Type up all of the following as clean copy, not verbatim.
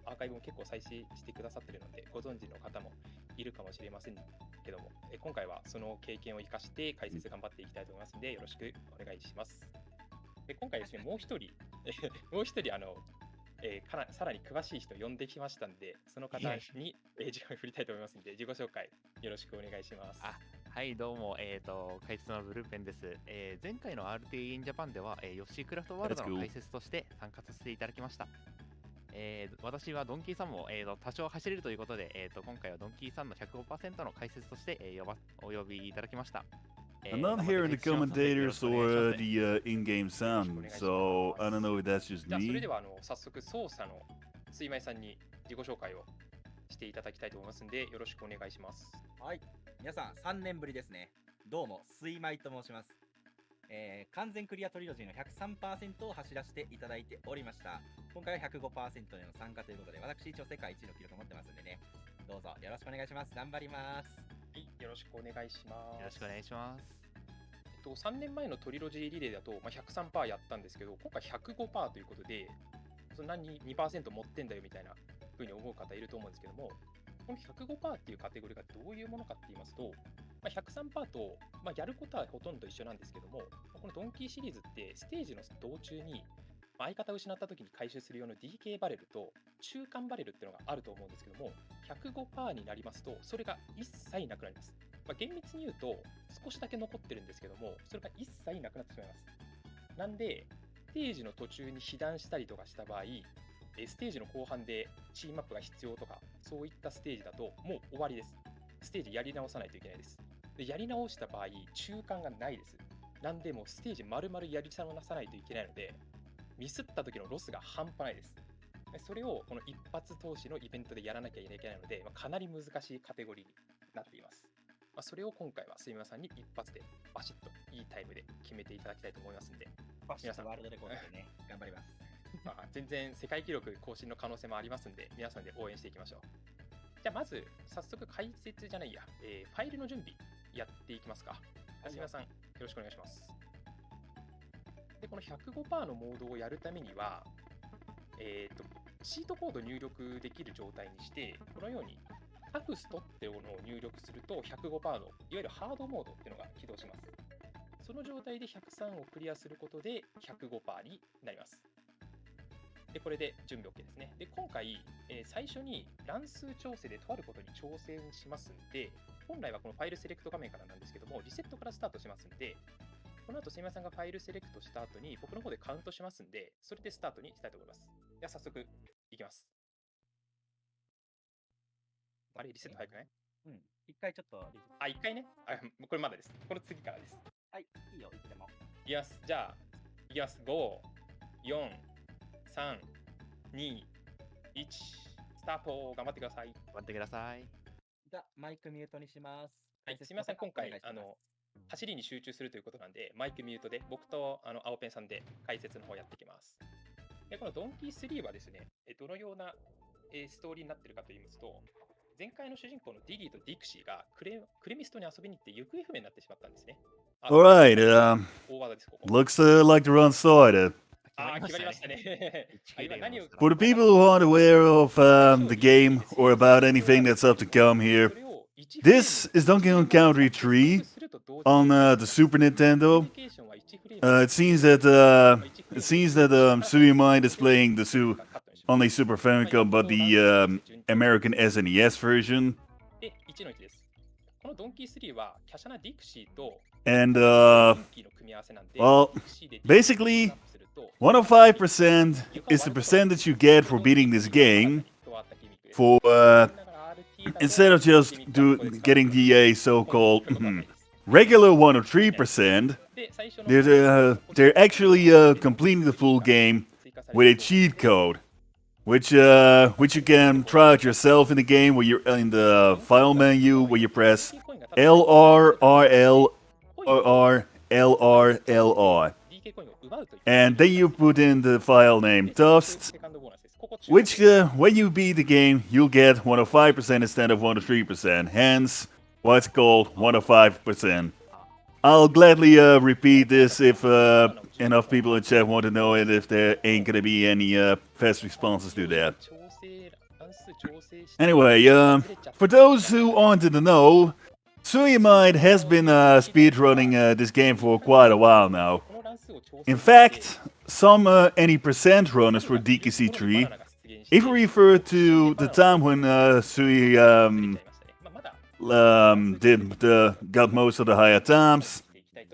アーカイブも結構再生してくださってるので、ご存知の方もいるかもしれませんけども、今回はその経験を生かして解説頑張っていきたいと思いますので、よろしくお願いします。で今回ですね、もう一人さらに詳しい人呼んできましたんで、その方に、時間を振りたいと思いますので、自己紹介よろしくお願いします。はい、どうも、解説のブルーペンです。前回の RTA In Japan では、ヨッシークラフトワールドの解説として参加させていただきました。私はドンキーさんも、多少走れるということで、今回はドンキーさんの 105% の解説として、お呼びいただきました。I'm not hearing the commentators or the in-game sound, so I don't know if that's just じゃあそれ me. では早速操作のsuimaiさんに自己紹介をしていただきたいと思いますので、よろしくお願いします。はい、皆さん3年ぶりですね。どうもsuimaiと申します。完全クリアトリロジーの 103% を走らせていただいておりました。今回は 105% での参加ということで、私一応世界一の記録を持ってますんでね、どうぞよろしくお願いします。頑張ります。はい、よろしくお願いします。よろしくお願いします。3年前のトリロジーリレーだと、103% やったんですけど、今回 105% ということで、そんなに 2% 持ってんだよみたいな風に思う方いると思うんですけども、この 105% っていうカテゴリーがどういうものかって言いますと、103% と、やることはほとんど一緒なんですけども、このドンキーシリーズってステージの道中に相方を失った時に回収する用の DK バレルと中間バレルっていうのがあると思うんですけども、105% になりますとそれが一切なくなります。厳密に言うと少しだけ残ってるんですけども、それが一切なくなってしまいます。なんでステージの途中に被弾したりとかした場合、ステージの後半でチームアップが必要とか、そういったステージだともう終わりです。ステージやり直さないといけないです。でやり直した場合中間がないです。なんでもうステージ丸々やり直さないといけないので、ミスった時のロスが半端ないです。それをこの一発投資のイベントでやらなきゃいけないので、かなり難しいカテゴリーになっています。それを今回はsuimaiさんに一発でバシッといいタイムで決めていただきたいと思いますんで、皆さんワールドレコードでね、頑張ります。全然世界記録更新の可能性もありますんで、皆さんで応援していきましょう。じゃあまず早速解説じゃないや、ファイルの準備やっていきますか。suimaiさんよろしくお願いします。でこの 105% のモードをやるためには、シートコード入力できる状態にして、このようにタフストっていうのを入力すると 105% のいわゆるハードモードっていうのが起動します。その状態で103をクリアすることで 105% になります。でこれで準備 OK ですね。で今回、最初に乱数調整でとあることに挑戦しますんで、本来はこのファイルセレクト画面からなんですけども、リセットからスタートしますんで、この後suimaiさんがファイルセレクトした後に僕の方でカウントしますんで、それでスタートにしたいと思います。では早速いきます。あれリセット早くない？一回ちょっと一回ね。これまだです。この次からです。はい、いいよ、いつでも。いきます。じゃあいきます。5、4、3、2、1、スタート。頑張ってください。頑張ってください。じゃあマイクミュートにします。はい、suimaiさん今回走りに集中するということなんで、マイクミュートで僕と青ペンさんで解説の方やっていきます。でこのドンキー3はですね、どのようなストーリーになっているかと言いますと、前回の主人公のディリーとディクシーがクレミストに遊びに行って行方不明になってしまったんですね。Alright, looks like the run started. For the people who aren't aware of the game or about anything that's up to come here, this is Donkey Kong Country 3 on the Super Nintendo. It seems that suimai is playing the only Super Famicom, but the American SNES version. And well, basically, 105% is the percentage you get for beating this game. For instead of just getting the so-called regular 103%, they're actually completing the full game with a cheat code, which you can try out yourself in the game. Where you're in the file menu, where you press LR, and then you put in the file name dust, which when you beat the game, you'll get 105% instead of 103%, hence why it's called 105%. I'll gladly repeat this if enough people in chat want to know it, if there ain't gonna be any fast responses to that. Anyway, for those who aren't in the know, Suimai has been speedrunning this game for quite a while now. In fact, some any percent runners for DKC3, if we refer to the time when Sui got most of the higher times,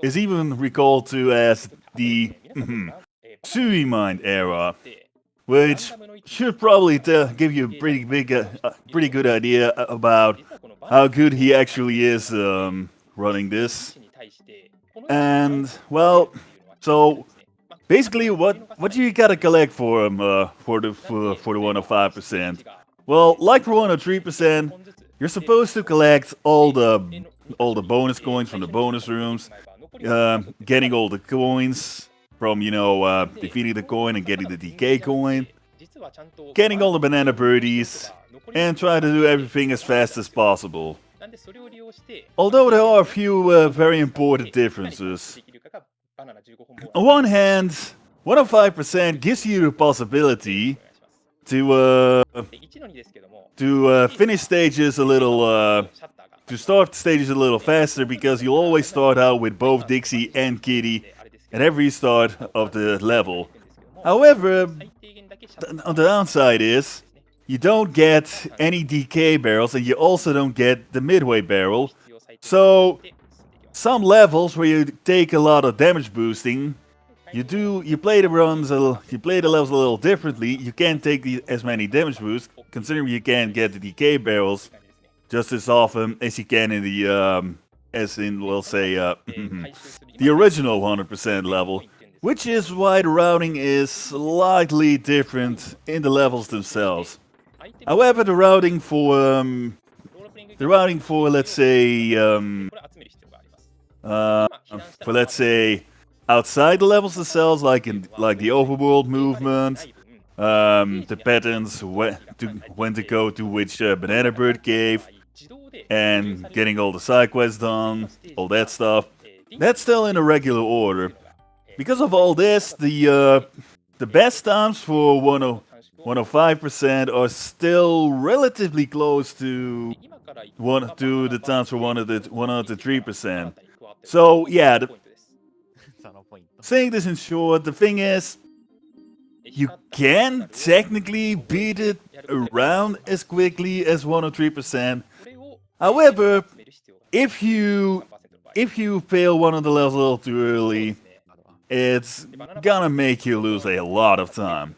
is even recalled to as the Suimai era, which should probably give you a pretty good idea about how good he actually is running this. And well, so basically, what you gotta collect for him for the 105%? Well, like for 103%, you're supposed to collect all the bonus coins from the bonus rooms, getting all the coins from defeating the coin and getting the DK coin, getting all the banana birdies, and try to do everything as fast as possible. Although there are a few very important differences. On one hand, 105% gives you the possibility to finish stages a little, to start stages a little faster, because you always start out with both Dixie and Kitty at every start of the level. However, on the downside is, you don't get any DK barrels, and you also don't get the midway barrel. So some levels where you take a lot of damage boosting, you play the levels a little differently. You can't take as many damage boosts, considering you can't get the DK barrels just as often as you can in the the original 100% level, which is why the routing is slightly different in the levels themselves. However, the routing for let's say outside the levels themselves, like the overworld movement, the patterns when to go to which banana bird cave, and getting all the side quests done, all that stuff, that's still in a regular order. Because of all this, the best times for 105% are still relatively close to the times for 103%. So yeah, saying this in short, the thing is, you can technically beat it around as quickly as 103%. However, if you fail one of the levels a little too early, it's gonna make you lose a lot of time.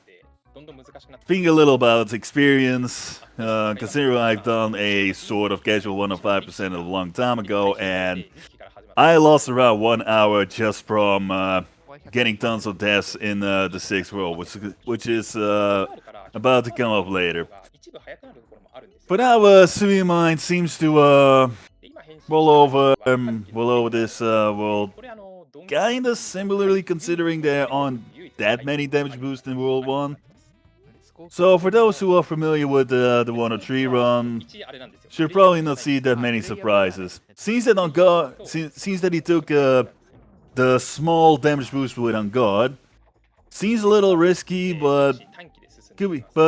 Speaking a little about experience, considering I've done a sort of casual 105% a long time ago, and I lost around 1 hour just from getting tons of deaths in the 6th world, which is about to come up later. But now Suimai seems to roll over this world kinda similarly, considering there aren't that many damage boosts in World 1. So for those who are familiar with the 103 run, should probably not see that many surprises. Seems that he took the small damage boost with On Guard. Seems a little risky, but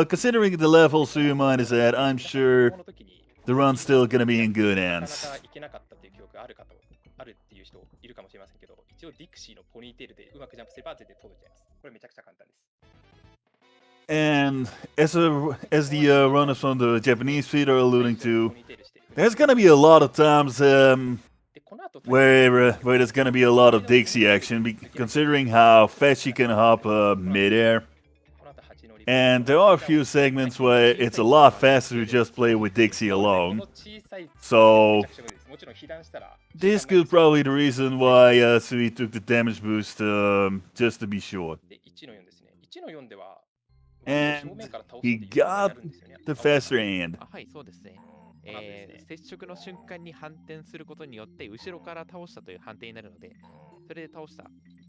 considering the level Suimai is at, I'm sure the run's still gonna be in good hands. And as the runners from the Japanese feed are alluding to, there's gonna be a lot of times where there's gonna be a lot of Dixie action, considering how fast she can hop mid-air. And there are a few segments where it's a lot faster to just play with Dixie alone. So this could probably be the reason why Sui took the damage boost just to be sure. And he got the faster hand. 接触の瞬間に反転することによって後ろから倒したという判定になるので、それで倒した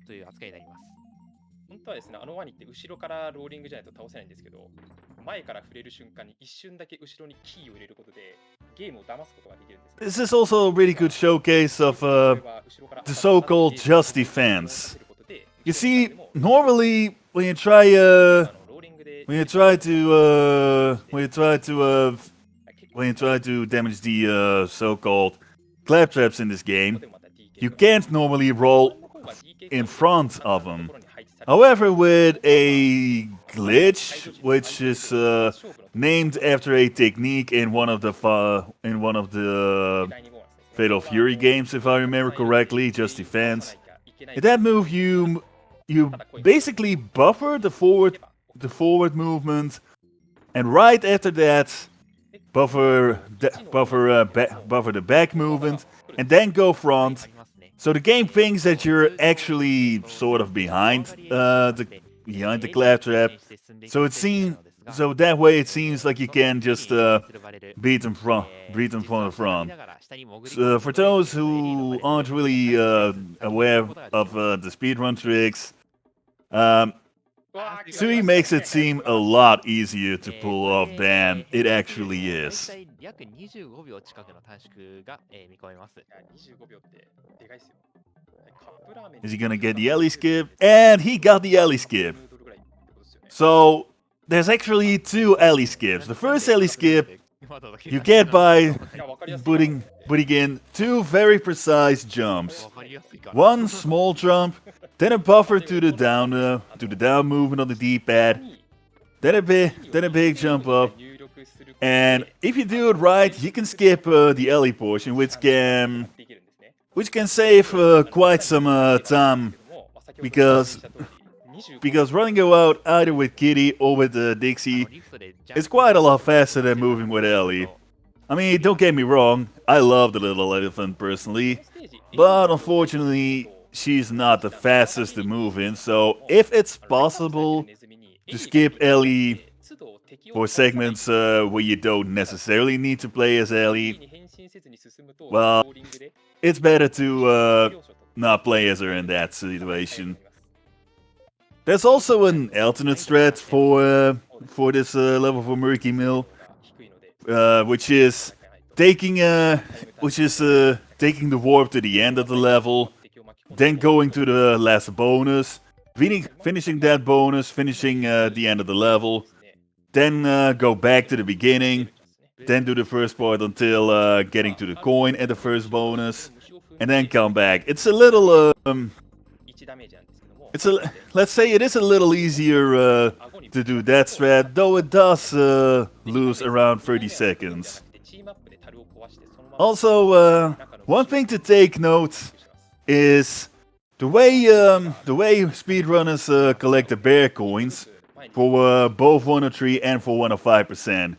という扱いになります。本当はですね、あのワニって後ろからローリングじゃないと倒せないんですけど、前から触れる瞬間に一瞬だけ後ろにキーを入れることでゲームを騙すことができるんです。This is also a really good showcase of the so-called just defense. You see, normally when you try when you try to damage the so-called claptraps in this game, you can't normally roll in front of them. However, with a glitch, which is named after a technique in one of the Fatal Fury games, if I remember correctly, Just Defense. In that move, you basically buffer the forward movement, and right after that, buffer the back movement, and then go front. So the game thinks that you're actually sort of behind the claptrap. So that way it seems like you can just beat them from the front. So for those who aren't really aware of the speedrun tricks, Sui makes it seem a lot easier to pull off than it actually is. Is he gonna get the Ellie Skip? And he got the Ellie Skip. So there's actually two Ellie Skips. The first Ellie Skip you get by putting in two very precise jumps. One small jump, then a buffer to the down movement on the D-pad, then a big jump up. And if you do it right, you can skip the Ellie portion, which can save quite some time, because running out either with Kitty or with Dixie is quite a lot faster than moving with Ellie. I mean, don't get me wrong, I love the little elephant personally, but unfortunately she's not the fastest to move in, so if it's possible to skip Ellie for segments where you don't necessarily need to play as Ellie, well, it's better to not play as her in that situation. There's also an alternate strat for this level for Murky Mill, which is taking the warp to the end of the level, then going to the last bonus, finishing that bonus, finishing the end of the level, then go back to the beginning, then do the first part until getting to the coin and the first bonus, and then come back. It's a little let's say it is a little easier to do that strat, though it does lose around 30 seconds. Also, one thing to take note is the way speedrunners collect the bear coins for both 103 and for 105%.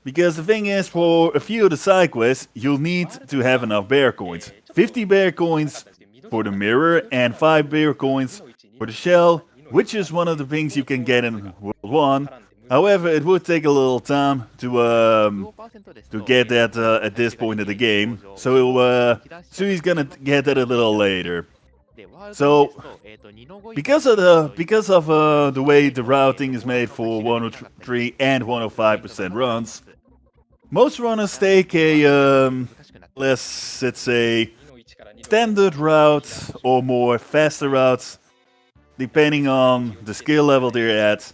Because the thing is, for a few of the side quests, you'll need to have enough bear coins. 50 bear coins for the mirror and 5 bear coins for the shell, which is one of the things you can get in World 1. However, it would take a little time to get that at this point of the game, so he's gonna get that a little later. So, because of the way the routing is made for 103 and 105% runs, most runners take a let's say standard route or more faster routes, depending on the skill level they're at,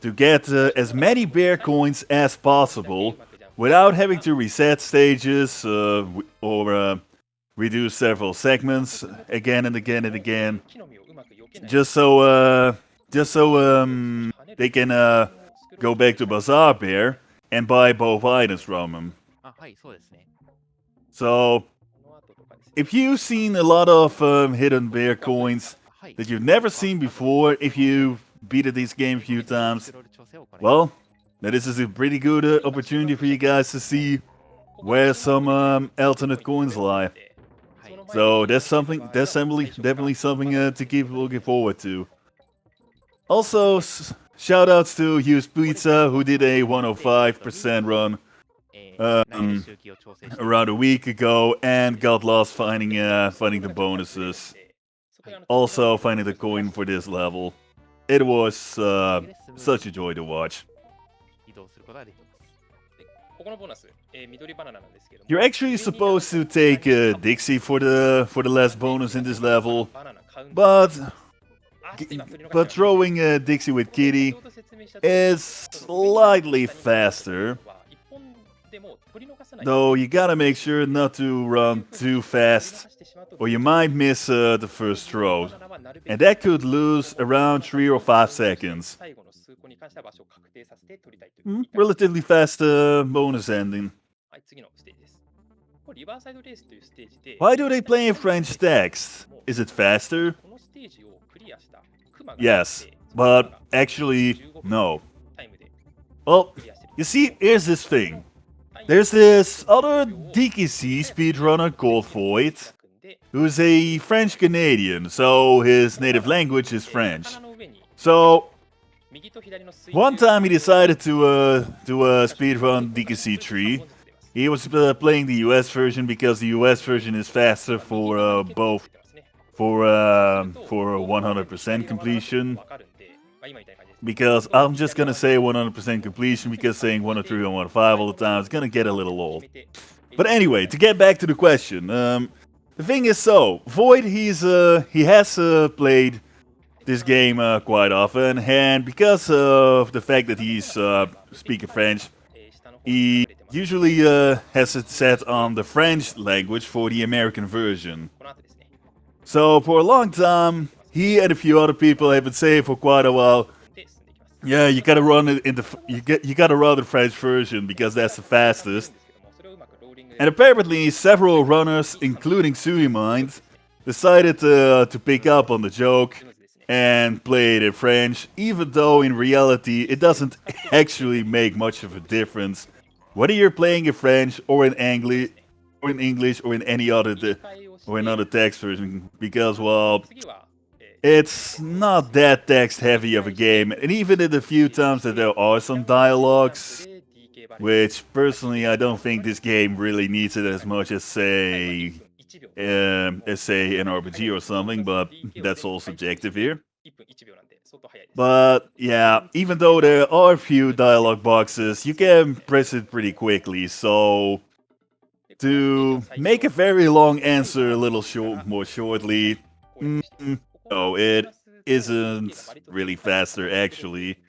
to get as many bear coins as possible without having to reset stages or reduce several segments again and again and again, just so they can go back to Bazaar Bear and buy both items from him. So, if you've seen a lot of hidden bear coins that you've never seen before, if you beat these games a few times, well, this is a pretty good opportunity for you guys to see where some alternate coins lie. So that's definitely something to keep looking forward to. Also, shoutouts to Hughes Pizza, who did a 105% run around a week ago and got lost finding the bonuses. Also finding the coin for this level. It was such a joy to watch. You're actually supposed to take Dixie for the last bonus in this level, but but throwing Dixie with Kitty is slightly faster. Though you gotta make sure not to run too fast, or you might miss the first throw. And that could lose around 3 or 5 seconds. Relatively fast bonus ending. Why do they play in French text? Is it faster? Yes, but actually, no. Well, you see, here's this thing. There's this other DKC speedrunner called Void, who's a French Canadian, so his native language is French. So, one time he decided to speedrun DKC 3. He was playing the US version because the US version is faster for both for 100% completion. Because I'm just gonna say 100% completion because saying 103 or 105 all the time is gonna get a little old. But anyway, to get back to the question, the thing is Void he has played this game quite often, and because of the fact that he's speaking French, he usually has it set on the French language for the American version. So for a long time, he and a few other people have been saying for quite a while, yeah, you gotta run it in the you gotta run the French version because that's the fastest. And apparently, several runners, including suimai, decided to pick up on the joke and play it in French, even though in reality it doesn't actually make much of a difference whether you're playing in French or in English or in any other or another text version, because well, it's not that text heavy of a game, and even in the few times that there are some dialogues, which personally I don't think this game really needs it as much as say an RPG or something, but that's all subjective here. But yeah, even though there are a few dialogue boxes, you can press it pretty quickly, so to make a very long answer a little more shortly, no, it isn't really faster actually.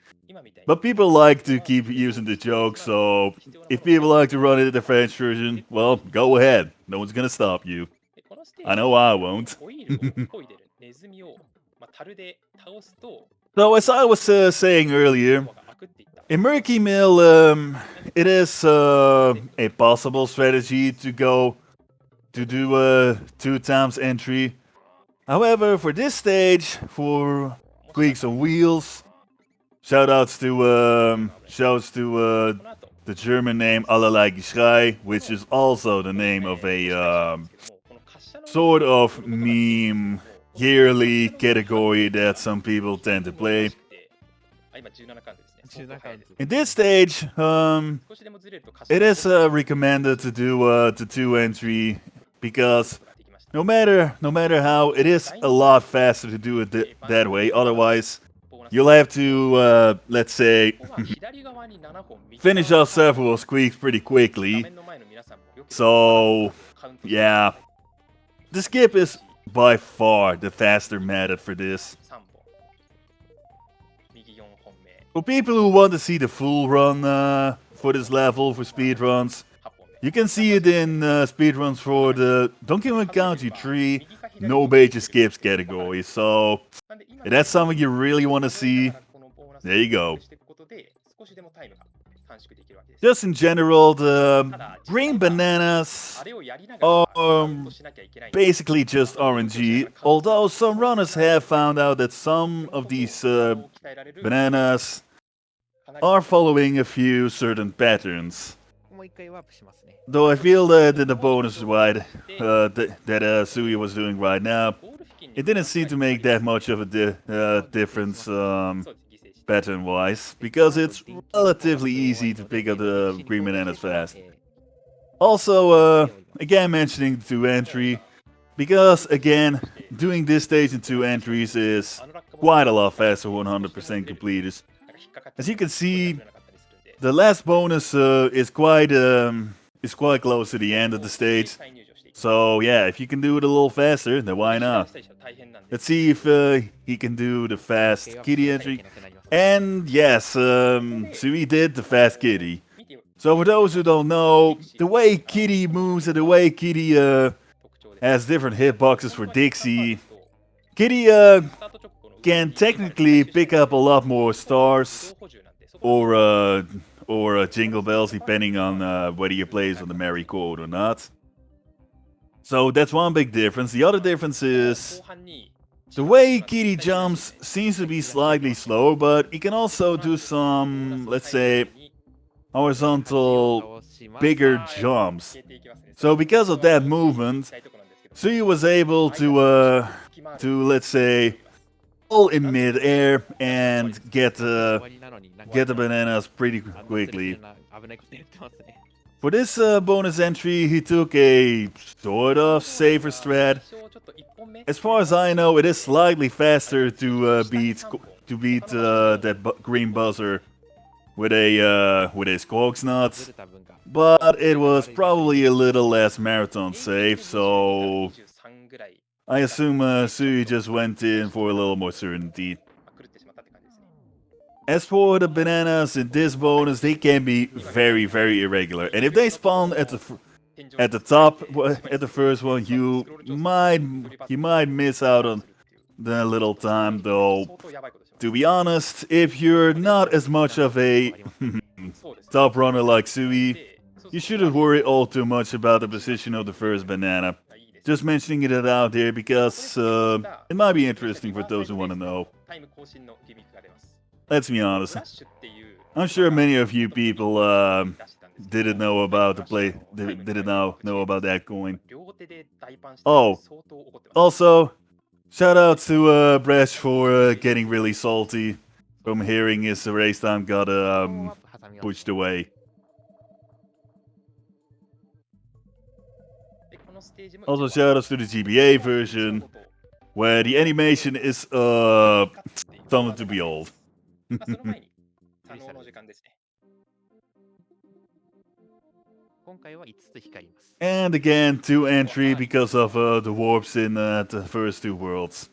But people like to keep using the joke, so if people like to run it in the French version, well, go ahead. No one's gonna stop you. I know I won't. So as I was saying earlier, in Murky Mill, it is a possible strategy to do 2 times entry. However, for this stage, for Squeaks on Wheels, shoutouts to the German name Allerlei Geschrei, which is also the name of a sort of meme yearly category that some people tend to play. In this stage, it is recommended to do the 2 entry because no matter how, it is a lot faster to do it that way. Otherwise, you'll have to let's say finish off several squeaks pretty quickly. So yeah, the skip is by far the faster method for this. For people who want to see the full run for this level for speedruns, you can see it in speedruns for the Donkey Kong Country 3 no major skips category. So if that's something you really want to see, there you go. Just in general, the green bananas are basically just RNG, although some runners have found out that some of these bananas are following a few certain patterns. Though I feel that the bonus ride that Sui was doing right now, it didn't seem to make that much of a difference pattern-wise, because it's relatively easy to pick up the green bananas fast. Also, again mentioning the 2 entry, because again, doing this stage in 2 entries is quite a lot faster 100% completers. As you can see, the last bonus is quite close to the end of the stage. So yeah, if you can do it a little faster, then why not? Let's see if he can do the fast kitty entry. And yes, Sui did the fast kitty. So for those who don't know, the way Kitty moves and the way Kitty has different hitboxes for Dixie, Kitty can technically pick up a lot more stars or jingle bells depending on whether you play on the Merry Chord or not. So that's one big difference. The other difference is the way Kitty jumps seems to be slightly slower, but he can also do some, let's say, horizontal bigger jumps. So because of that movement, Sui was able to let's say, fall in mid-air and get the bananas pretty quickly. For this bonus entry, he took a sort of safer strat. As far as I know, it is slightly faster to beat that green buzzer with a Squawks Nut, but it was probably a little less marathon safe, so I assume Sui just went in for a little more certainty. As for the bananas in this bonus, they can be very, very irregular, and if they spawn at the top at the first one, you might miss out on the little time, though. To be honest, if you're not as much of a top runner like Sui, you shouldn't worry all too much about the position of the first banana. Just mentioning it out there because it might be interesting for those who want to know. Let's be honest, I'm sure many of you people didn't know about didn't know about that coin. Oh, also, shout out to Barrage for getting really salty from hearing his race time got pushed away. Also, shout outs to the GBA version, where the animation is something to behold. And again, 2 entry because of the warps in the first 2 worlds.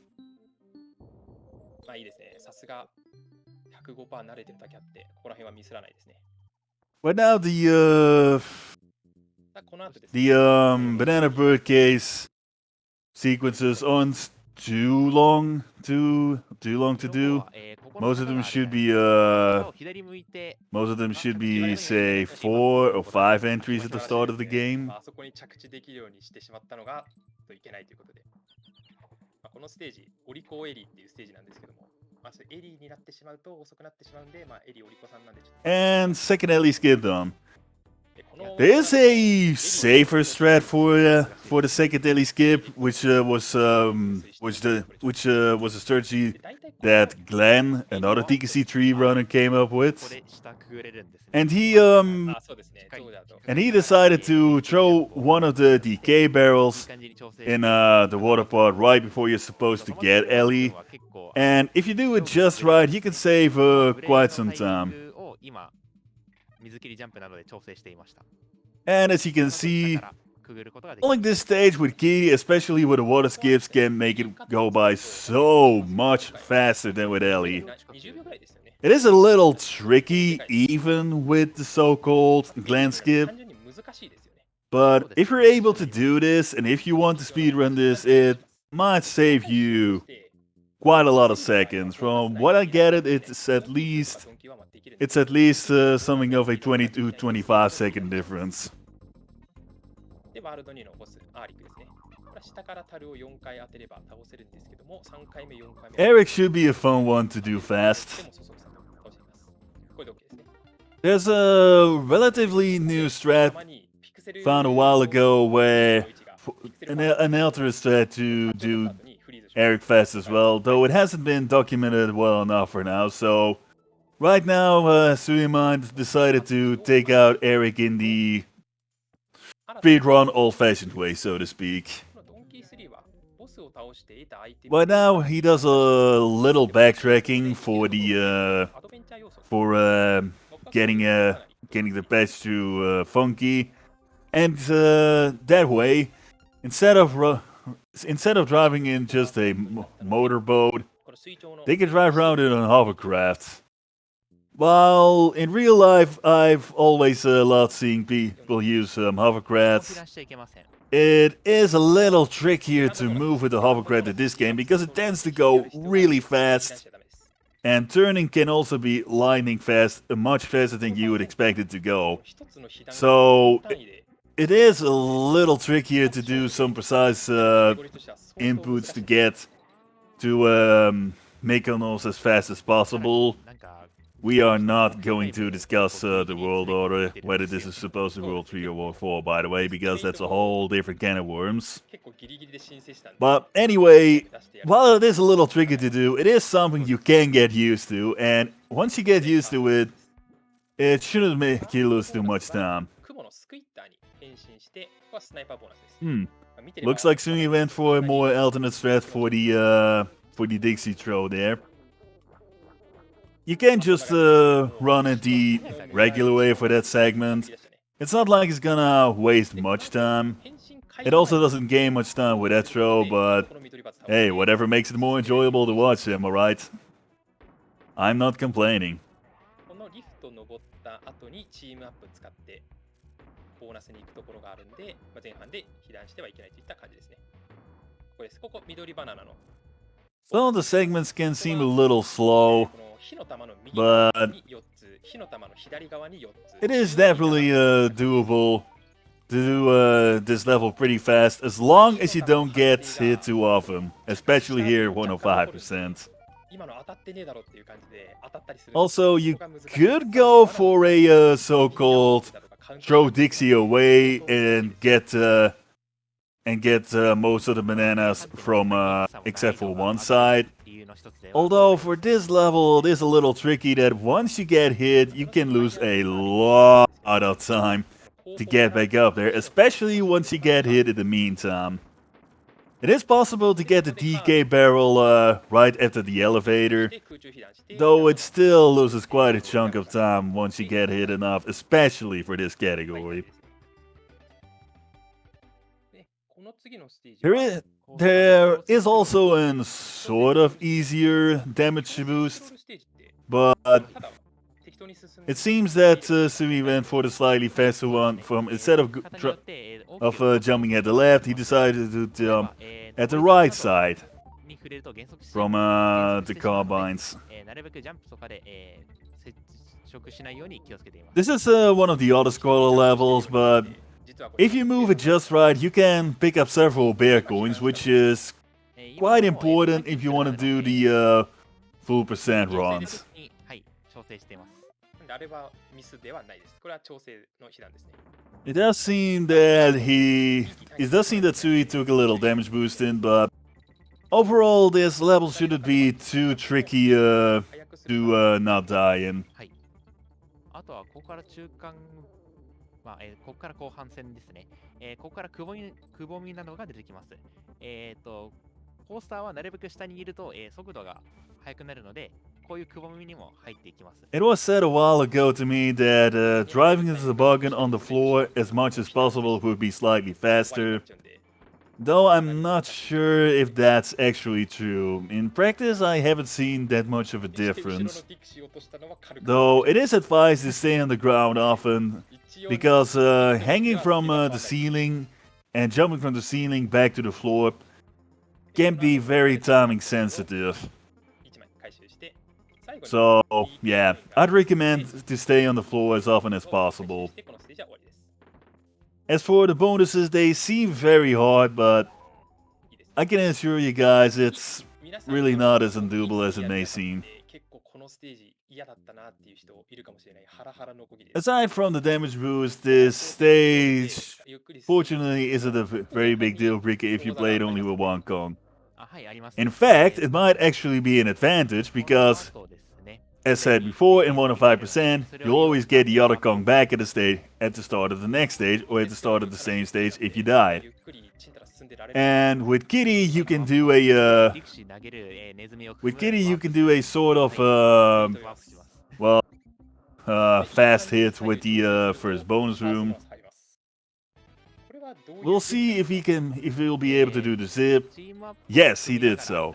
But now the banana bird case sequences aren't too long to do. Most of them should be say 4 or 5 entries at the start of the game. And second Ellie Skip done. There is a safer strat for the second Ellie Skip, which was a strategy that Glenn, another TKC3 runner, came up with, and he decided to throw one of the DK barrels in the water pot right before you're supposed to get Ellie, and if you do it just right, you can save quite some time. And as you can see, pulling this stage with Kitty, especially with the water skips, can make it go by so much faster than with Ellie. It is a little tricky even with the so-called Glen skip, but if you're able to do this, and if you want to speedrun this, it might save you quite a lot of seconds. From what I get it's at least something of a 20 to 25 second difference. Eric should be a fun one to do fast. There's a relatively new strat found a while ago where an alternate strat to do Eric fast as well, though it hasn't been documented well enough for now, so right now suimai decided to take out Eric in the speedrun old-fashioned way, so to speak. Right now he does a little backtracking for the getting the patch to funky, and that way instead of driving in just a motorboat, they can drive around in a hovercraft. While in real life, I've always loved seeing people use hovercrafts. It is a little trickier to move with the hovercraft in this game because it tends to go really fast. And turning can also be lightning fast, much faster than you would expect it to go. So it is a little trickier to do some precise inputs to get to Mykonos as fast as possible. We are not going to discuss the World Order, whether this is supposed to be World 3 or World 4, by the way, because that's a whole different can of worms. But anyway, while it is a little tricky to do, it is something you can get used to, and once you get used to it, it shouldn't make you lose too much time. Looks like Sumi went for a more alternate strat for the Dixie throw there. You can just run it the regular way for that segment. It's not like it's gonna waste much time. It also doesn't gain much time with that throw, but hey, whatever makes it more enjoyable to watch, am I right? I'm not complaining. Some of the segments can seem a little slow, but it is definitely doable to do this level pretty fast, as long as you don't get hit too often, especially here at 105%. Also, you could go for a so-called throw Dixie away and get most of the bananas from except for one side. Although for this level it is a little tricky that once you get hit you can lose a lot of time to get back up there, especially once you get hit in the meantime. It is possible to get the DK barrel right after the elevator, though it still loses quite a chunk of time once you get hit enough, especially for this category. There is also a sort of easier damage boost, but it seems that Sumi went for the slightly faster one. From instead of jumping at the left, he decided to jump at the right side from the carbines. This is one of the other scroller levels, but if you move it just right, you can pick up several bear coins, which is quite important if you want to do the full percent runs. It does seem that Sui took a little damage boost in, but overall this level shouldn't be too tricky to not die in. ここから後半戦ですね。ここからくぼみなどが出てきます。コースターはなるべく下にいると、速度が速くなるので、こういうくぼみにも入っていきます。It was said a while ago to me that driving into the toboggan on the floor as much as possible would be slightly faster. Though I'm not sure if that's actually true. In practice, I haven't seen that much of a difference. Though it is advised to stay on the ground often, because hanging from the ceiling and jumping from the ceiling back to the floor can be very timing sensitive. So yeah, I'd recommend to stay on the floor as often as possible. As for the bonuses, they seem very hard, but I can assure you guys it's really not as undoable as it may seem. Aside from the damage boost, this stage fortunately isn't a very big deal breaker if you played only with one Kong. In fact, it might actually be an advantage because, as said before, in 105%, you'll always get the other Kong back at the start of the next stage, or at the start of the same stage if you die. And with Kitty, you can do a sort of fast hit with the first bonus room. we'll see if he'll be able to do the zip. Yes, he did so.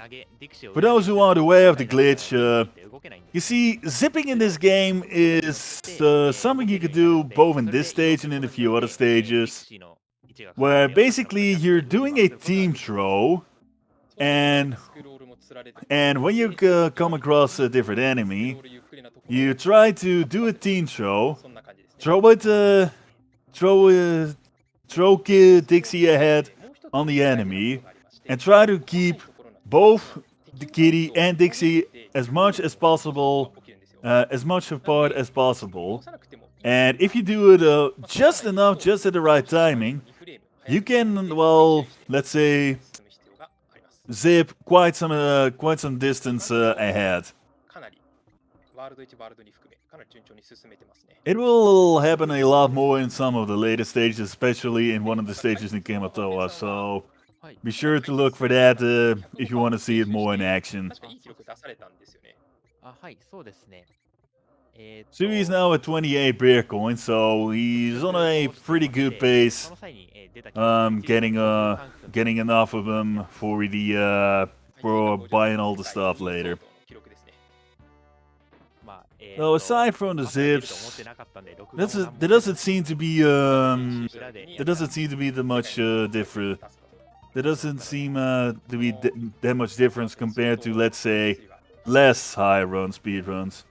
For those who aren't aware of the glitch, you see, zipping in this game is something you could do both in this stage and in a few other stages, where basically you're doing a team throw, and when you come across a different enemy, you try to do a team throw, throw Dixie ahead on the enemy, and try to keep both the Kitty and Dixie as much as possible, as much apart as possible. And if you do it just enough, just at the right timing, you can, well, let's say, zip quite some distance ahead. It will happen a lot more in some of the later stages, especially in one of the stages in Kamatoa, so be sure to look for that if you want to see it more in action. Sui's now at 28 beer coins, so he's on a pretty good pace, getting enough of them for buying all the stuff later. So aside from the zips, there doesn't seem to be that much different. There doesn't seem to be that much difference compared to, let's say, less high run speedruns.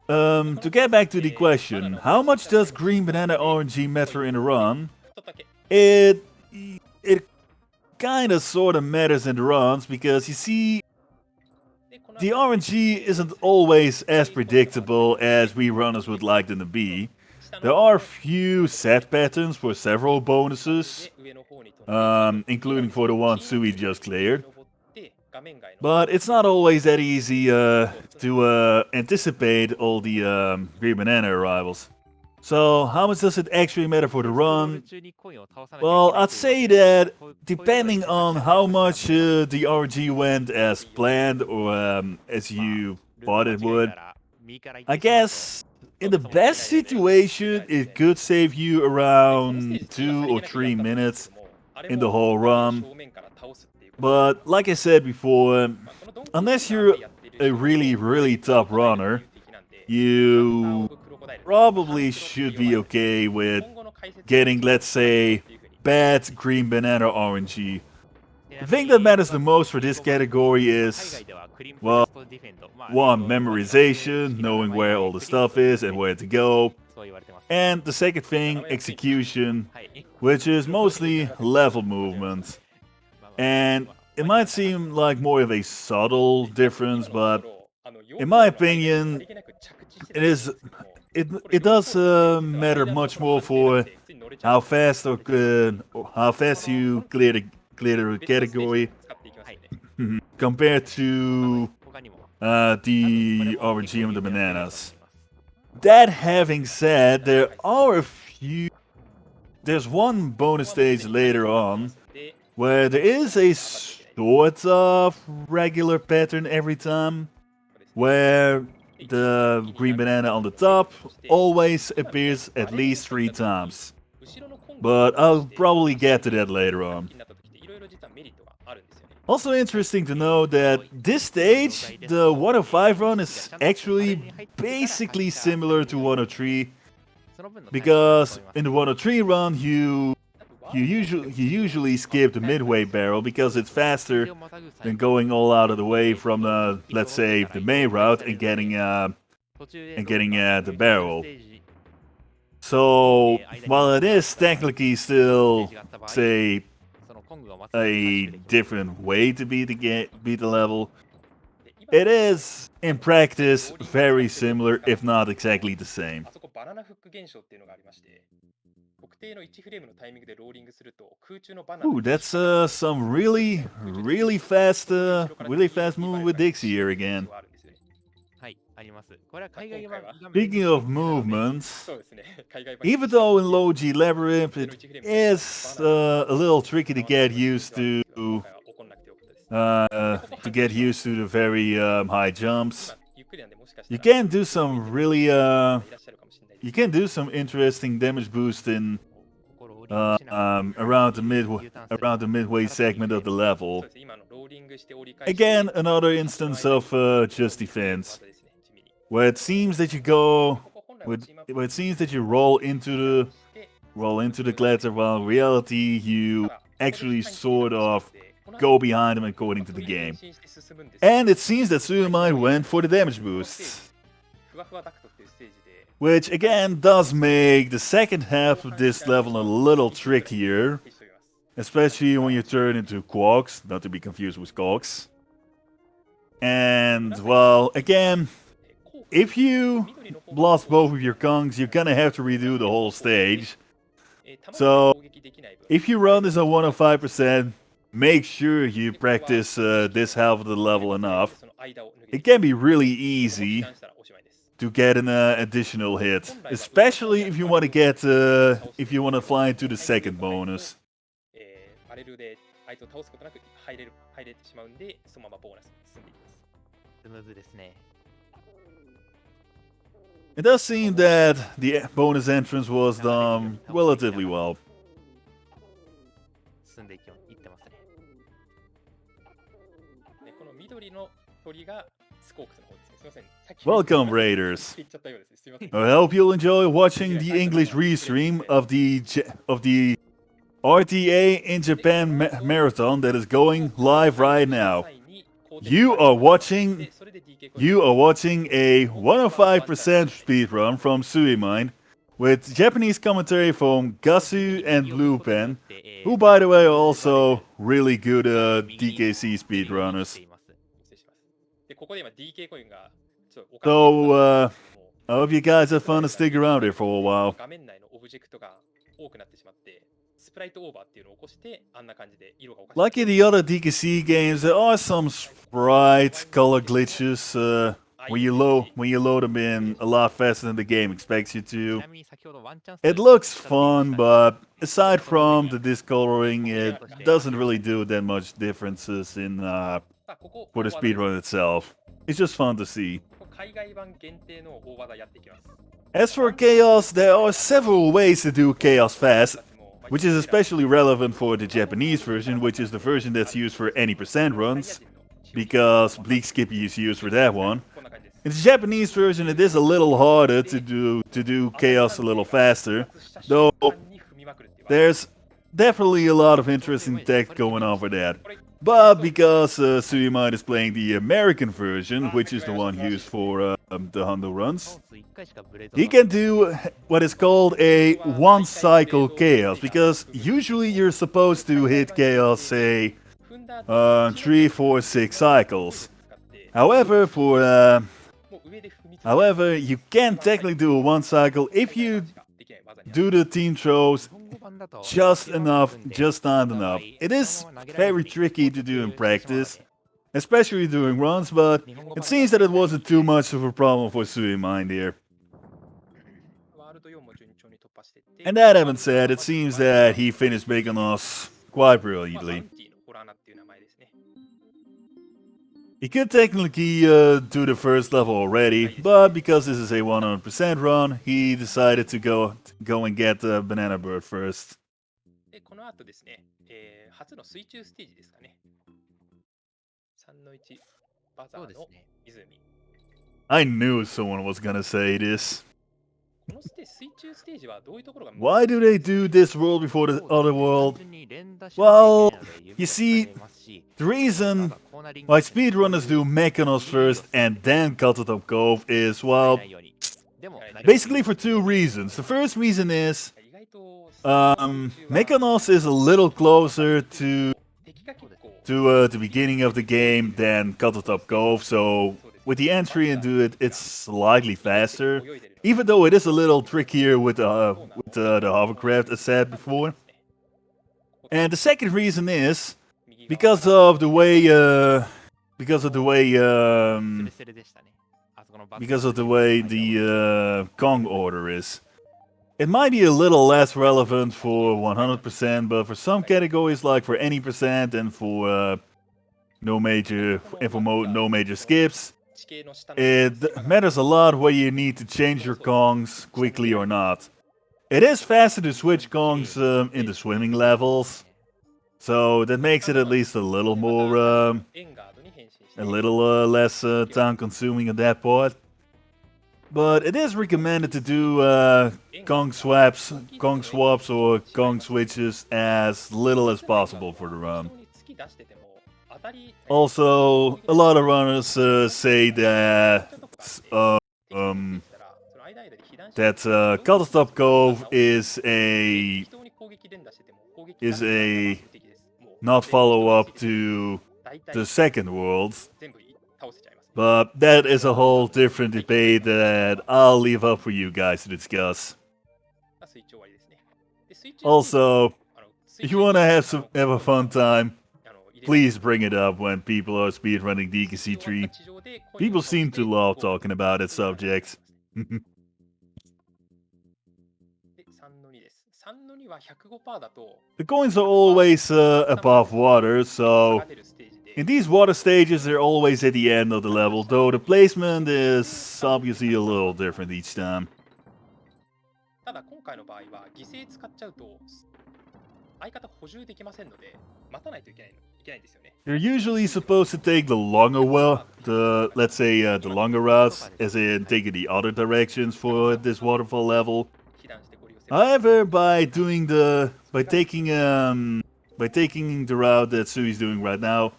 To get back to the question, how much does green banana RNG matter in a run? It kind of sort of matters in the runs, because you see, the RNG isn't always as predictable as we runners would like them to be. There are few set patterns for several bonuses, including for the one Sui just cleared. But it's not always that easy to anticipate all the green banana arrivals. So how much does it actually matter for the run? Well, I'd say that depending on how much the RNG went as planned or as you thought it would, I guess in the best situation it could save you around 2 or 3 minutes in the whole run. But like I said before, unless you're a really top runner, you probably should be okay with getting, let's say, bad green banana RNG. The thing that matters the most for this category is, well, one, memorization, knowing where all the stuff is and where to go. And the second thing, execution, which is mostly level movement. And it might seem like more of a subtle difference, but in my opinion, it does matter much more for how fast you clear the category compared to the RNG and the bananas. That having said, there's one bonus stage later on where there is a sort of regular pattern every time, where the green banana on the top always appears at least 3 times. But I'll probably get to that later on. Also interesting to know that this stage, the 105 run is actually basically similar to 103, because in the 103 run you usually skip the midway barrel because it's faster than going all out of the way from the, let's say, the main route and getting the barrel. So while it is technically still, say, a different way to beat the level, it is in practice very similar, if not exactly the same. Ooh, that's some really fast movement with Dixie here again. Speaking of movements, even though in low G Labyrinth it is a little tricky to get used to the very high jumps, you can do some interesting damage boosting around the midway segment of the level. Again, another instance of just defense, where it seems that you roll into the glitter, while in reality you actually sort of go behind him according to the game. And it seems that Suimai went for the damage boost, which again does make the second half of this level a little trickier, especially when you turn into Quarks, not to be confused with Cogs. And, well, again, if you lost both of your Kongs, you're gonna have to redo the whole stage. So, if you run this on 105%, make sure you practice this half of the level enough. It can be really easy to get an additional hit, especially if you want to get if you want to fly into the second bonus. It does seem that the bonus entrance was done relatively well. Welcome, Raiders. I hope you'll enjoy watching the English restream of the RTA In Japan marathon that is going live right now. You are watching a 105% speedrun from Suimai, with Japanese commentary from Gasu and Blue Pen, who by the way are also really good DKC speedrunners. So, I hope you guys have fun and stick around here for a while. Like in the other DKC games, there are some sprite color glitches when you load them in a lot faster than the game expects you to. It looks fun, but aside from the discoloring, it doesn't really do that much differences in for the speedrun itself. It's just fun to see. As for chaos, there are several ways to do chaos fast, which is especially relevant for the Japanese version, which is the version that's used for any percent runs, because Bleak Skippy is used for that one. In the Japanese version, it is a little harder to do chaos a little faster, though there's definitely a lot of interesting tech going on for that. But because Suimai is playing the American version, which is the one used for the Hondo runs, he can do what is called a one-cycle chaos, because usually you're supposed to hit chaos, say, 3, 4, 6 cycles. However, you can technically do a one cycle if you do the team throws just enough, just not enough. It is very tricky to do in practice, especially during runs, but it seems that it wasn't too much of a problem for Suimai here. And that having said, it seems that he finished Meganos quite brilliantly. He could technically do the first level already, but because this is a 100% run, he decided to go and get the Banana Bird first. I knew someone was gonna say this. Why do they do this world before the other world? Well, you see, the reason why speedrunners do Mechanos first and then Cuttletop Cove is, well, basically for two reasons. The first reason is, Mechanos is a little closer to the beginning of the game than Cuttletop Cove, so with the entry into it, it's slightly faster, even though it is a little trickier with the hovercraft, as said before. And the second reason is because of the way the Kong order is. It might be a little less relevant for 100%, but for some categories, like for any percent and for no major skips, it matters a lot whether you need to change your Kongs quickly or not. it is faster to switch gongs in the swimming levels, so that makes it at least a little more, a little less time-consuming on that part. But it is recommended to do gong swaps, or gong switches as little as possible for the run. Also, a lot of runners say that Cuddletop Cove is a not follow-up to the second world. But that is a whole different debate that I'll leave up for you guys to discuss. Also, if you want to have a fun time, please bring it up when people are speedrunning DKC 3. People seem to love talking about that subject. The coins are always above water, so in these water stages they're always at the end of the level, though the placement is obviously a little different each time. You're usually supposed to take the longer let's say the longer routes, as in taking the other directions for this waterfall level. However, by taking the route that Sui's doing right now,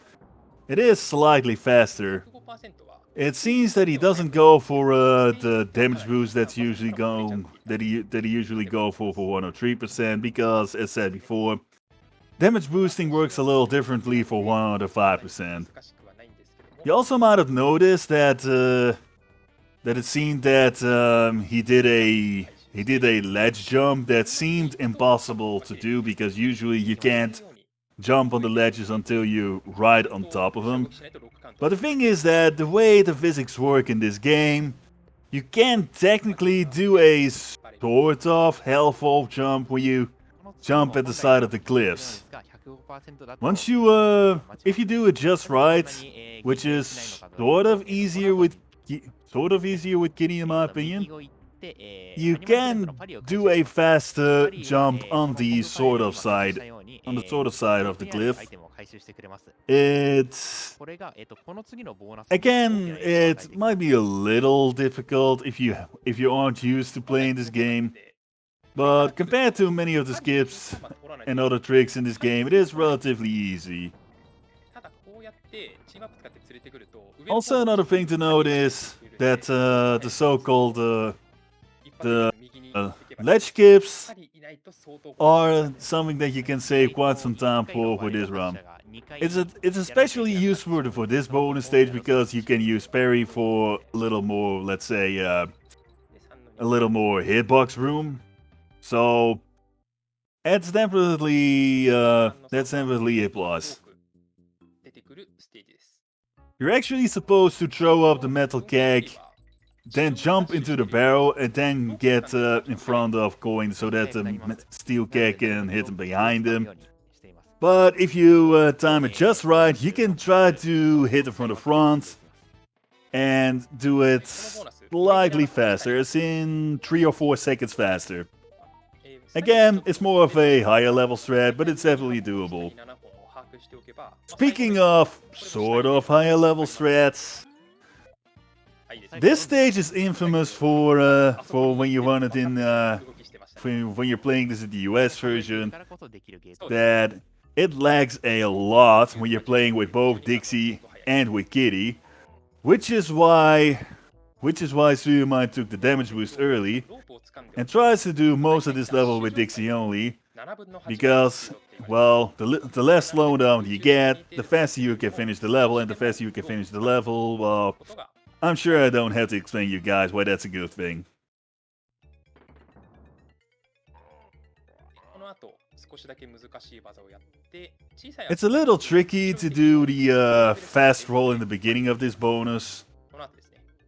it is slightly faster. It seems that he doesn't go for the damage boost that he usually go for 103%, because, as said before, damage boosting works a little differently for 105%. You also might have noticed that it seemed that he did a ledge jump that seemed impossible to do, because usually you can't jump on the ledges until you're right on top of them. But the thing is that the way the physics work in this game, you can technically do a sort of hellfall jump where you jump at the side of the cliffs. Once you, if you do it just right, which is sort of easier with Kitty in my opinion, you can do a faster jump on the sort of side of the cliff. Again, it might be a little difficult if you aren't used to playing this game, but compared to many of the skips and other tricks in this game, it is relatively easy. Also, another thing to note is that the so-called ledge skips are something that you can save quite some time for this run. It's especially useful for this bonus stage, because you can use parry for a little more, let's say, a little more hitbox room. So that's definitely a plus. You're actually supposed to throw up the metal keg, then jump into the barrel, and then get in front of Coin so that the steel keg can hit him behind him. But if you time it just right, you can try to hit it from the front and do it slightly faster, as in 3 or 4 seconds faster. Again, it's more of a higher level strat, but it's definitely doable. Speaking of sort of higher level strats, this stage is infamous for when you run it in when you're playing this in the US version, that it lags a lot when you're playing with both Dixie and with Kitty, which is why suimai took the damage boost early and tries to do most of this level with Dixie only, because, well, the less slowdown you get, the faster you can finish the level, and the faster you can finish the level, well, I'm sure I don't have to explain to you guys why that's a good thing. It's a little tricky to do the fast roll in the beginning of this bonus,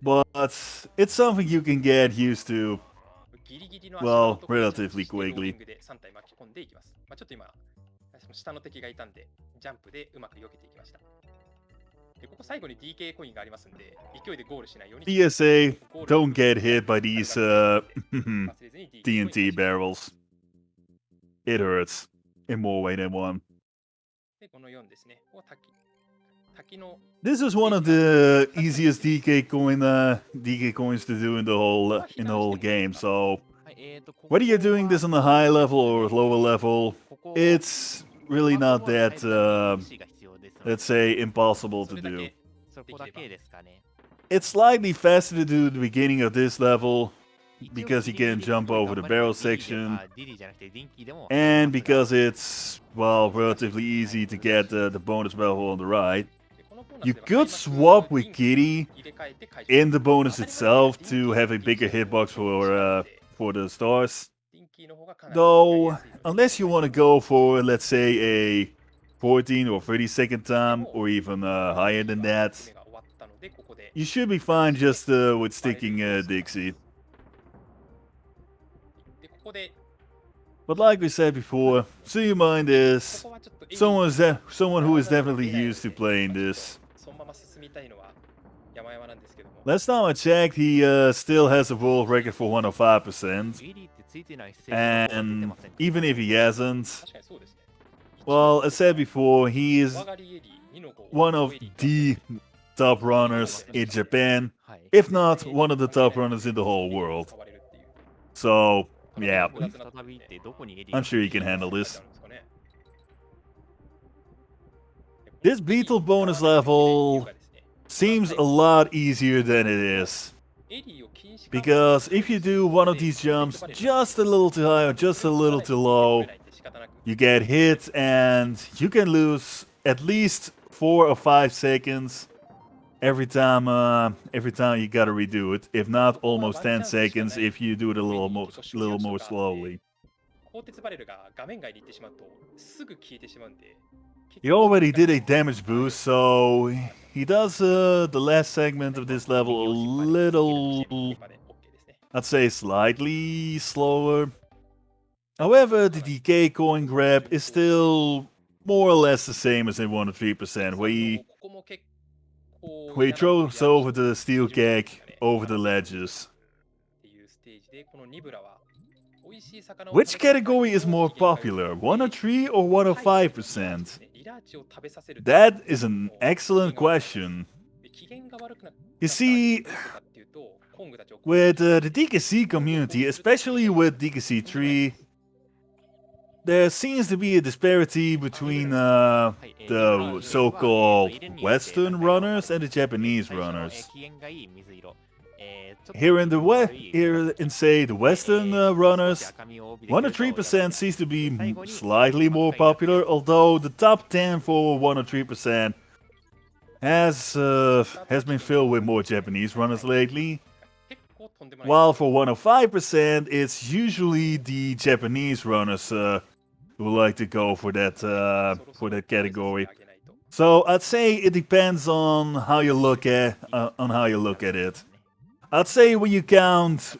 but it's something you can get used to, well, relatively quickly. ここ最後に DK コインがありますんで、勢いでゴールしないように。 PSA, don't get hit by these TNT barrels. It hurts in more way than one. で、この4ですね。ここ滝の This is one of the easiest DK coins to do in the whole game. So はい、whether you're doing this on a high level or lower level, it's really not that let's say impossible to do. そこだけですかね。 It's slightly faster to do at the beginning of this level because you can jump over the barrel section, and because it's, well, relatively easy to get the bonus level on the right. You could swap with Kitty in the bonus itself to have a bigger hitbox for the stars. Though, unless you want to go for, let's say, a 14 or 30-second time, or even higher than that, you should be fine just with sticking Dixie. But like we said before, suimai is someone who is definitely used to playing this. Last time I checked, he still has a world record for 105%. And even if he hasn't, well, as said before, he is one of the top runners in Japan, if not one of the top runners in the whole world. So, yeah, I'm sure he can handle this. This Beetle bonus level seems a lot easier than it is. Because if you do one of these jumps just a little too high or just a little too low, you get hit and you can lose at least 4 or 5 seconds every time you gotta redo it. If not, almost 10 seconds if you do it a little more slowly. He already did a damage boost, so he does the last segment of this level a little, I'd say slightly slower. However, the DK coin grab is still more or less the same as in 103%, where he throws over the steel keg over the ledges. Which category is more popular, 103 or 105%? That is an excellent question. You see, with the DKC community, especially with DKC 3, there seems to be a disparity between the so-called Western runners and the Japanese runners. Here in say the Western runners, 103% seems to be slightly more popular, although the top 10 for 103% has been filled with more Japanese runners lately. While for 105%, it's usually the Japanese runners who like to go for that category. So I'd say it depends on how you look at it. I'd say when you count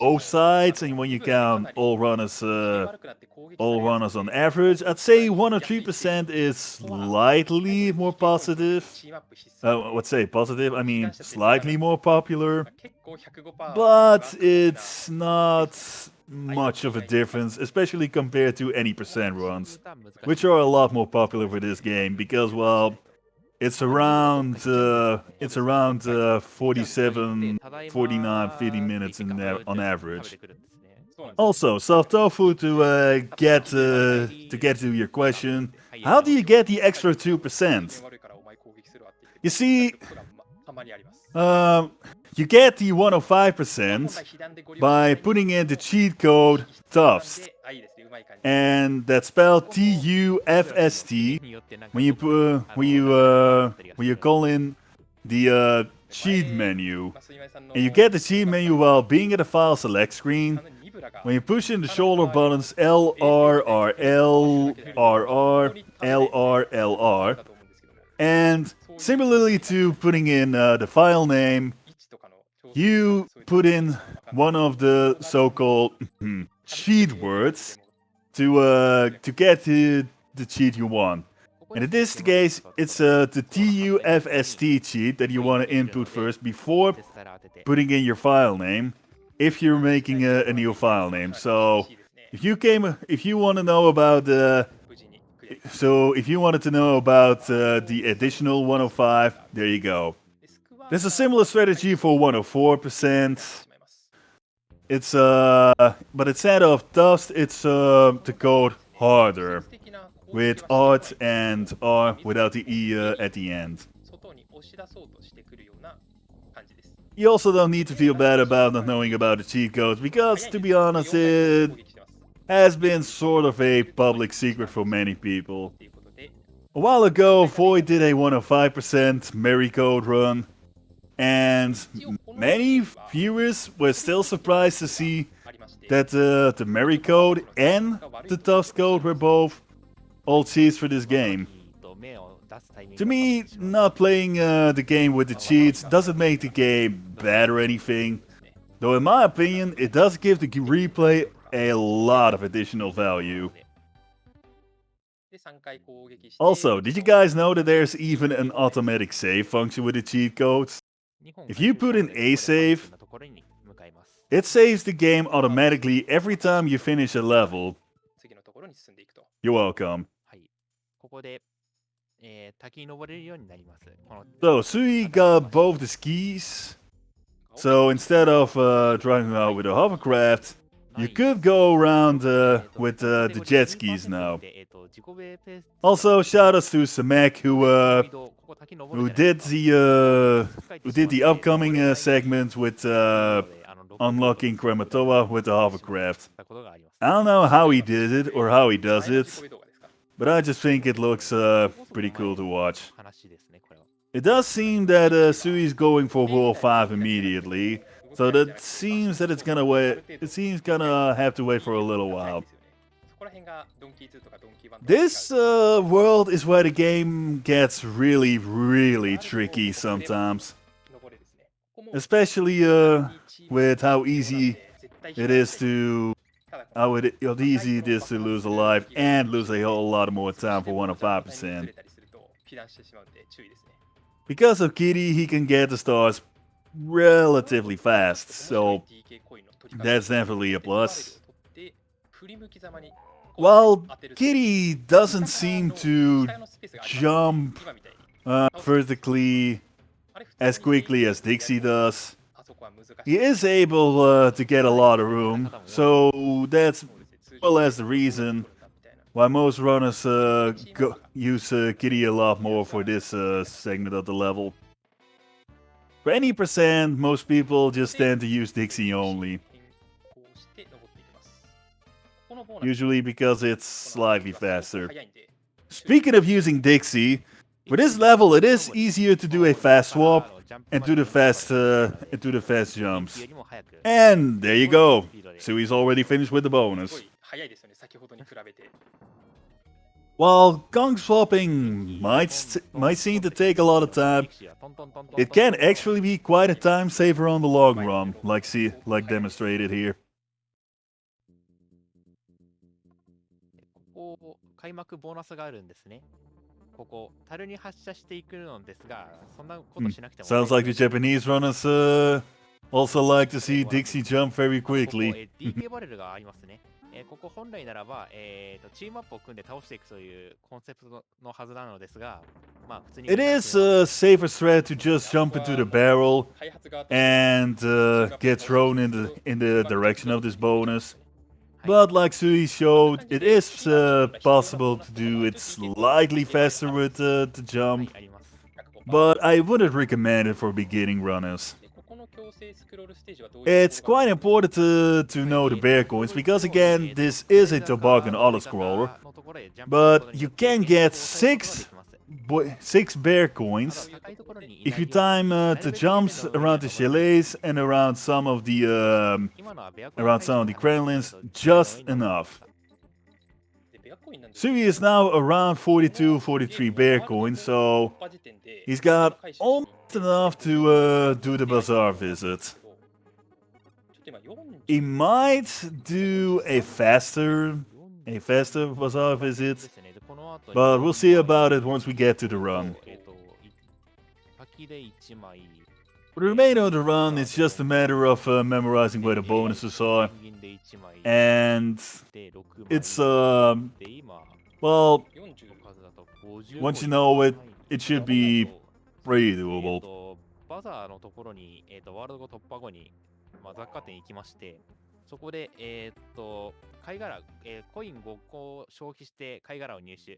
both sides and when you count all runners on average, I'd say 103% is slightly more positive. Positive? I mean slightly more popular. But it's not much of a difference, especially compared to any percent runs, which are a lot more popular for this game because, well, it's around 47, 49, 50 minutes on average. Also, soft tofu to get to your question, how do you get the extra 2%? You see, you get the 105% by putting in the cheat code TUFST. And that's spelled TUFST when you call in the cheat menu. And you get the cheat menu while being at the file select screen. When you push in the shoulder buttons L, R, R, L, R, R, L, R, L, R. And similarly to putting in the file name, you put in one of the so-called cheat words to get the cheat you want. And in this case, it's the TUFST cheat that you want to input first before putting in your file name, if you're making a new file name. So if you want to know about if you wanted to know about the additional 105, there you go. There's a similar strategy for 104%. It's but instead of dust, it's the code harder with art and R without the E at the end. You also don't need to feel bad about not knowing about the cheat codes, because to be honest, it has been sort of a public secret for many people. A while ago, Void did a 105% Mary code run, and many viewers were still surprised to see that the Mary code and the dust code were both old cheats for this game. To me, not playing the game with the cheats doesn't make the game bad or anything, though in my opinion it does give the replay a lot of additional value. Also, did you guys know that there's even an automatic save function with the cheat codes? If you put in a save, it saves the game automatically every time you finish a level. You're welcome. So, Sui got both the skis. So instead of driving out with a hovercraft, you could go around with the jet skis now. Also, shoutouts to Samek who did the upcoming segment with unlocking Krematoa with the hovercraft. I don't know how he did it or how he does it, but I just think it looks pretty cool to watch. It does seem that Sui is going for World 5 immediately, so that seems that it's gonna wait. It seems gonna have to wait for a little while. This world is where the game gets really tricky sometimes, especially with how easy it is to lose a life and lose a whole lot more time for 105%. Because of Kitty, he can get the stars relatively fast, so that's definitely a plus. While Kitty doesn't seem to jump vertically as quickly as Dixie does, he is able to get a lot of room, so that's more or less the reason why most runners use Kitty a lot more for this segment of the level. For any percent, most people just tend to use Dixie only. Usually because it's slightly faster. Speaking of using Dixie, for this level it is easier to do a fast swap and do the fast jumps. And there you go. Sui's already finished with the bonus. While gong swapping might seem to take a lot of time, it can actually be quite a time saver on the long run, like demonstrated here. Sounds like the Japanese runners also like to see Dixie jump very quickly. It is a safer strat to just jump into the barrel and get thrown in the direction of this bonus. But like Sui showed, it is possible to do it slightly faster with the jump. But I wouldn't recommend it for beginning runners. It's quite important to know the bear coins, because again, this is a toboggan auto-scroller, but you can get 6 bear coins if you time the jumps around the chalets and around some of the Kremlins just enough. Sui is now around 43 bear coins, so he's got almost enough to do the bazaar visit. He might do a faster bazaar visit, But we'll see about it once we get to the run. For the remainder of the run, it's just a matter of memorizing where the bonuses are. And it's, well, once you know it, it should be pretty doable. バザーのところに、ワールド突破後に、雑貨店行きまして、そこで、貝殻、コイン5個消費して貝殻を入手。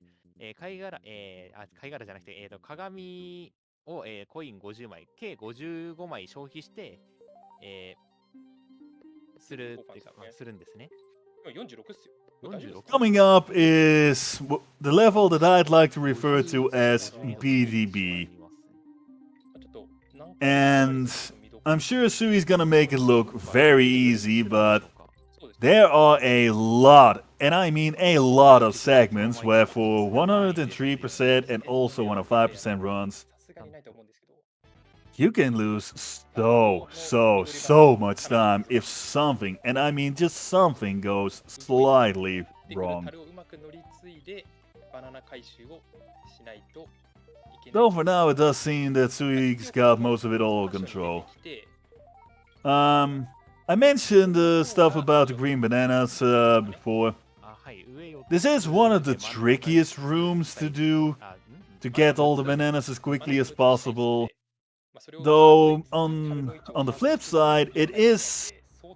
貝殻じゃなくて、鏡を、コイン50枚、計55枚消費して、するんですね。46っすよ。46 Coming up is the level that I'd like to refer to as BDB. And I'm sure Sui's gonna make it look very easy, but there are a lot, and I mean a lot of segments where for 103% and also 105% runs, you can lose so much time if something, and I mean just something, goes slightly wrong. Though for now it does seem that Sui's got most of it all under control. I mentioned the stuff about the green bananas before. This is one of the trickiest rooms to do, to get all the bananas as quickly as possible. Though on the flip side, it is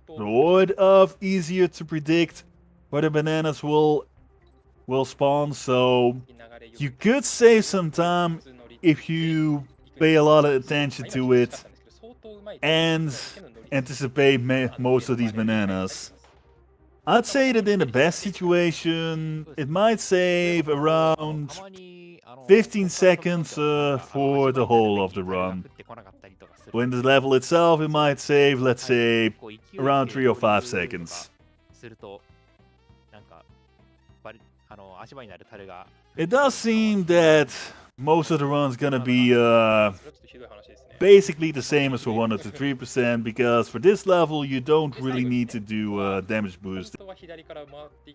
sort of easier to predict where the bananas will spawn, so you could save some time if you pay a lot of attention to it and anticipate most of these bananas. I'd say that in the best situation, it might save around 15 seconds for the whole of the run. When the level itself, it might save, let's say, around 3 or 5 seconds. It does seem that most of the run's gonna be basically the same as for 103%, because for this level you don't really need to do damage boost.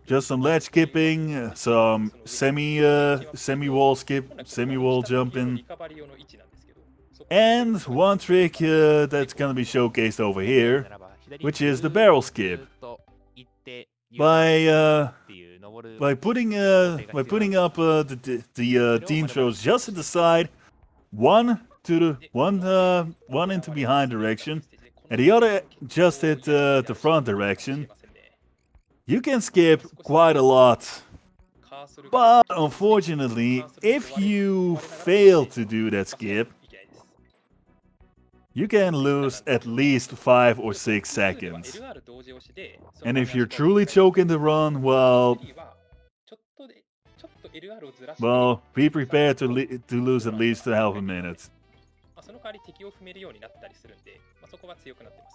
Just some ledge skipping, some semi-wall skip, semi-wall jumping, and one trick that's gonna be showcased over here, which is the barrel skip. By putting up the team throws just at the side, one into behind direction, and the other just at the front direction, you can skip quite a lot. But unfortunately, if you fail to do that skip, you can lose at least 5 or 6 seconds. And if you're truly choking the run, well, be prepared to lose at least a half a minute.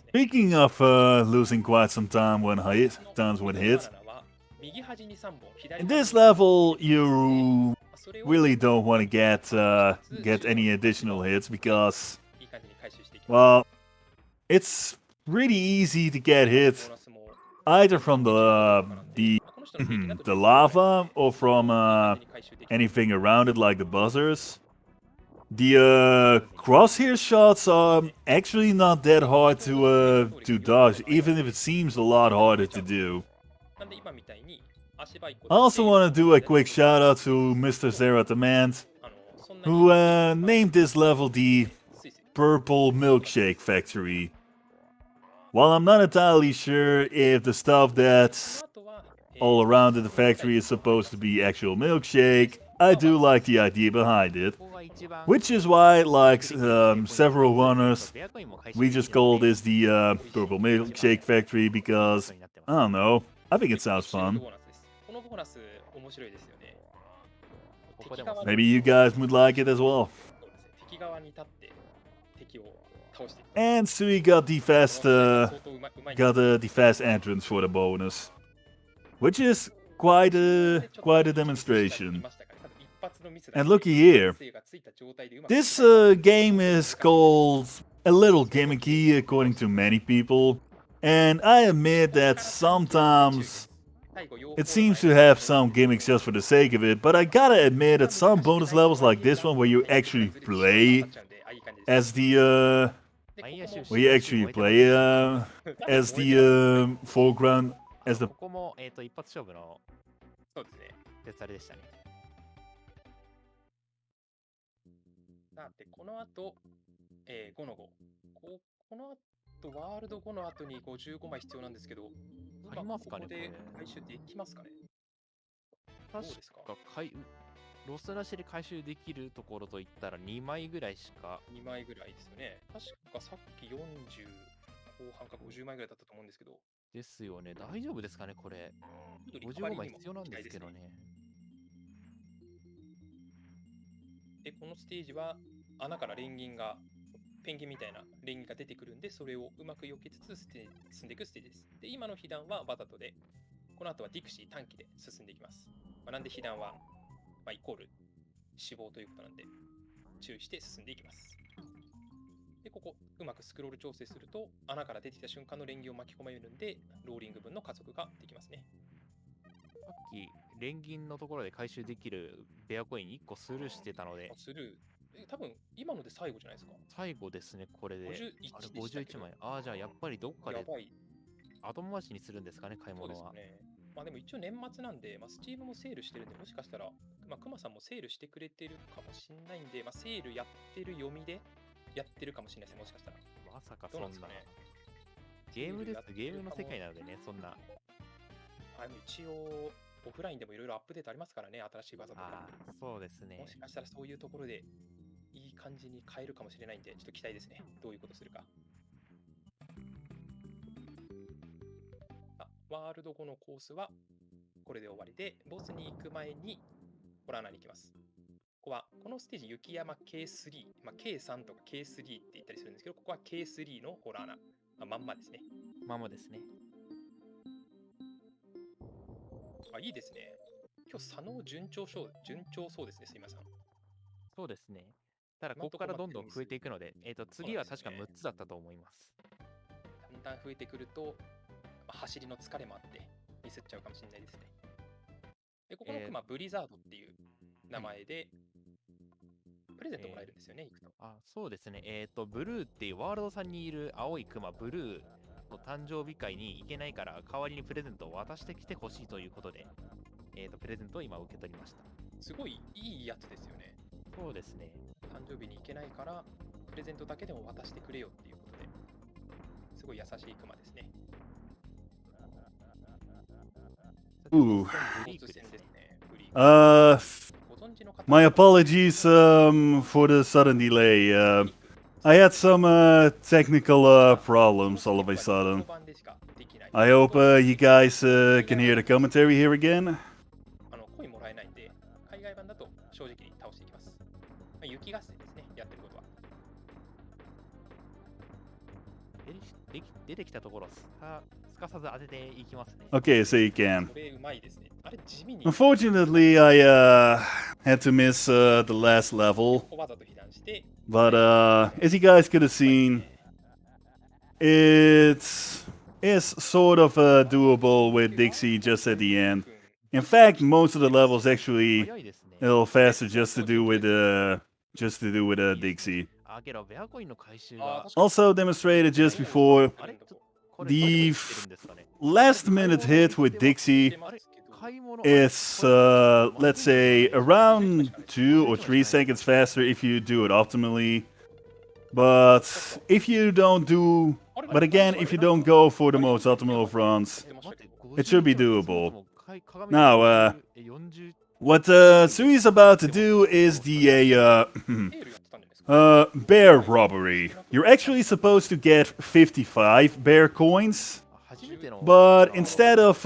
Speaking of losing quite some time when hit, in this level you really don't want to get any additional hits, because, well, it's really easy to get hit either from the lava or from anything around it, like the buzzers. The crosshair shots are actually not that hard to dodge, even if it seems a lot harder to do. I also want to do a quick shout out to Mr. Zera Demand, who named this level the Purple Milkshake Factory. While I'm not entirely sure if the stuff that's all around in the factory is supposed to be actual milkshake, I do like the idea behind it. Which is why, like several runners, we just call this the Purple Milkshake Factory, because, I don't know, I think it sounds fun. Maybe you guys would like it as well. And Sui got the fast entrance for the bonus, which is quite a demonstration. And looky here, this game is called a little gimmicky according to many people, and I admit that sometimes it seems to have some gimmicks just for the sake of it, but I gotta admit that some bonus levels like this one, where you actually play as the foreground, as the ここも、一発勝負のそうですね。鉄あれでしたね。さて、この後、5の5。この後、ワールド5の後に55枚必要なんですけど、ありますかね、ここでこれ回収できますかね。どうですか？確かロスなしで回収できるところといったら2枚ぐらいしか。2枚ぐらいですよね。確かさっき40後半か50枚ぐらいだったと思うんですけど。ですよね。大丈夫ですかね、これ。55枚必要なんですけどね。で、このステージは穴からペンギンみたいなレンギンが出てくるんで、それをうまく避けつつ進んでいくステージです。で、今の被弾はわざとで、この後はディクシー短期で進んでいきます。なんで被弾は、イコール死亡ということなんで、注意して進んでいきます。で、ここ、うまくスクロール調整すると、穴から出てきた瞬間のレンギを巻き込めるんで、ローリング分の加速ができますね。さっき、レンギンのところで回収できるベアコイン1個スルーしてたので。スルー。多分、今ので最後じゃないですか。最後ですね、これで。51枚。じゃあやっぱりどっかで後回しにするんですかね、買い物は。そうですね。でも一応年末なんで、スチームもセールしてるんで、もしかしたら、クマさんもセールしてくれてるかもしれないんで、セールやってる読みでやってるかもしれないです、もしかしたら。まさかそんな。ゲームです、ゲームの世界なのでね、そんな。一応、オフラインでもいろいろアップデートありますからね、新しい技とか。そうですね。もしかしたらそういうところでいい感じに変えるかもしれないんで、ちょっと期待ですね。どういうことするか。ワールド5のコースはこれで終わりで、ボスに行く前にホラー穴に行きます。このステージ、雪山 K3、K3 とか K3 って言ったりするんですけど、ここは K3 のホラー穴。まんまですね。まんまですね。いいですね。今日、佐野順調そうですね、すいません。そうですね。ただ、ここからどんどん増えていくので、次は確か6つだったと思います。だんだん増えてくると、走りの疲れもあってミスっちゃうかもしれないですね。で、ここのクマ、ブリザードっていう名前で、プレゼントもらえるんですよね、行くと。そうですね。ブルーっていうワールドさんにいる青いクマ、ブルーの誕生日会に行けないから、代わりにプレゼントを渡してきてほしいということで、プレゼントを今受け取りました。すごいいいやつですよね。そうですね。誕生日に行けないから、プレゼントだけでも渡してくれよっていうことで、すごい優しいクマですね。Ooh. My apologies for the sudden delay. I had some technical problems all of a sudden. I hope you guys can hear the commentary here again. コインもらえないんで、海外版だと正直に倒していきます。雪合戦ですね、やってることは。出てきたところ、すかさず当てていきますね。Okay, so you can. これうまいですね。あれ地味に。Unfortunately, I had to miss the last level. But as you guys could have seen, it is sort of doable with Dixie just at the end. In fact, most of the levels actually a little faster just to do with Dixie. Also demonstrated just before, the last minute hit with Dixie is, let's say, around 2 or 3 seconds faster if you do it optimally. But if you don't do, but again, if you don't go for the most optimal of runs, it should be doable. Now, what Sui is about to do is the bear robbery. You're actually supposed to get 55 bear coins, but instead of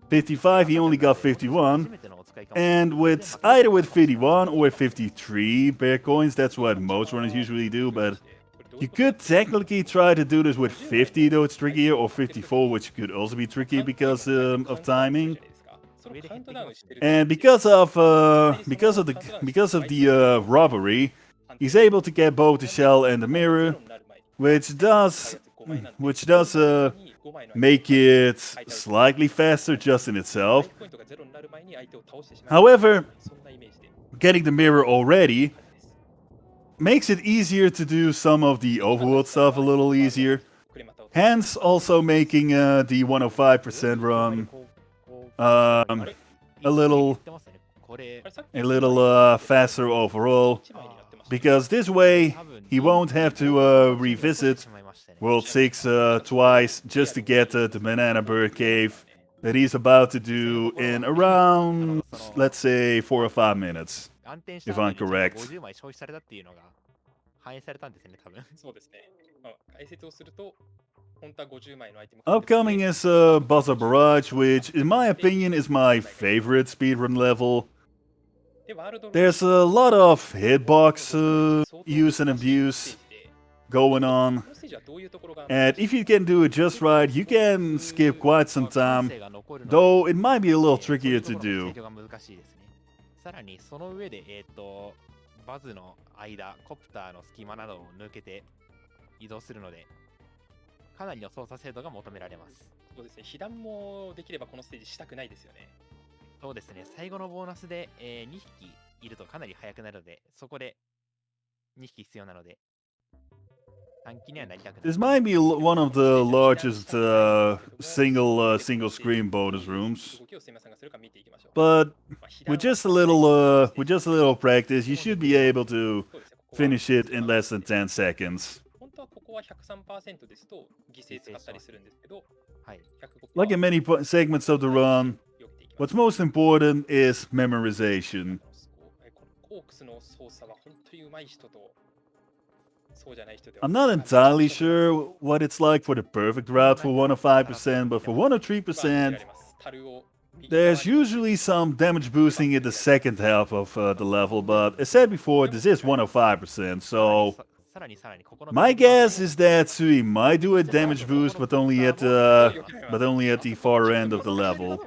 55, he only got 51. And either with 51 or 53 bear coins, that's what most runners usually do, but you could technically try to do this with 50, though it's trickier, or 54, which could also be tricky because of timing. And because of the robbery, he's able to get both the shell and the mirror, which does make it slightly faster just in itself. However, getting the mirror already makes it easier to do some of the overworld stuff a little easier. Hence, also making the 105% run a little faster overall. Because this way, he won't have to revisit World 6 twice just to get the Banana Bird Cave that he's about to do in around, let's say, 4 or 5 minutes, if I'm correct. 反映されたんですよね、多分。そうですね。まあ、解説をすると、本当は50枚のアイテム。Upcoming is Barrage, which, in my opinion, is my favorite speedrun level. There's a lot of hitbox use and abuse going on. And if you can do it just right, you can skip quite some time, though it might be a little trickier to do. さらにその上で、バズの間、コプターの隙間などを抜けて移動するので、かなりの操作精度が求められます。そうですね、被弾もできればこのステージしたくないですよね。そうですね、最後のボーナスで、2匹いるとかなり速くなるので、そこで2匹必要なので、短期にはなりたくない。This might be one of the largest single screen bonus rooms. But with just a little practice, you should be able to finish it in less than 10 seconds. Like in many segments of the run, what's most important is memorization. I'm not entirely sure what it's like for the perfect route for 105%, but for 103%, there's usually some damage boosting in the second half of the level, but as said before, this is 105%, so my guess is that Sui might do a damage boost, but only at the far end of the level.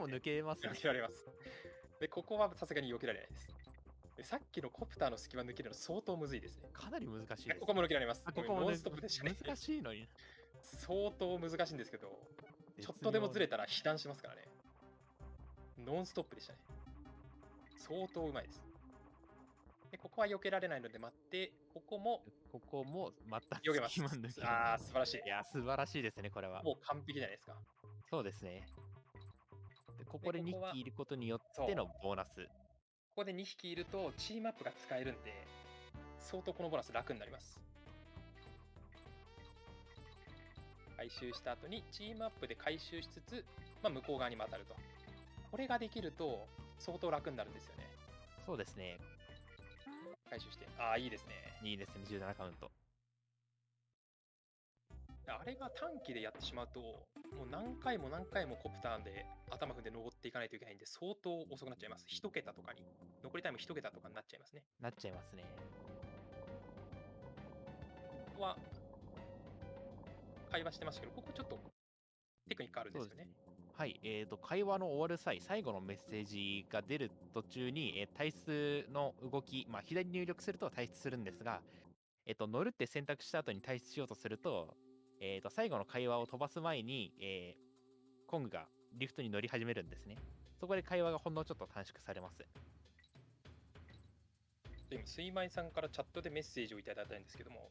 さっきのコプターの隙間抜けるの相当むずいですね。かなり難しいです。ここも抜けられます。ここもノンストップでしたね。難しいのに。相当難しいんですけど、ちょっとでもずれたら被弾しますからね。ノンストップでしたね。相当うまいです。で、ここは避けられないので待って、ここもまた避けます。ああ、素晴らしい。いや、素晴らしいですね、これは。もう完璧じゃないですか。そうですね。でここで2匹いることによってのボーナス。ここで2匹いるとチームアップが使えるんで、相当このボーナス楽になります。回収した後にチームアップで回収しつつ、向こう側にも当たると。これができると相当楽になるんですよね。そうですね。回収して。ああ、いいですね。いいですね、17カウント。あれが短期でやってしまうと、もう何回もコプターで頭踏んで登っていかないといけないんで、相当遅くなっちゃいます。1桁とかに。残りタイム1桁とかになっちゃいますね。なっちゃいますね。ここは、会話してましたけど、ここちょっとテクニックあるんですよね。はい、会話の終わる際、最後のメッセージが出る途中に、退出の動き、左入力すると退出するんですが、乗るって選択した後に退出しようとすると、最後の会話を飛ばす前に、コングがリフトに乗り始めるんですね。そこで会話がほんのちょっと短縮されます。今、すいまいさんからチャットでメッセージをいただいたんですけども、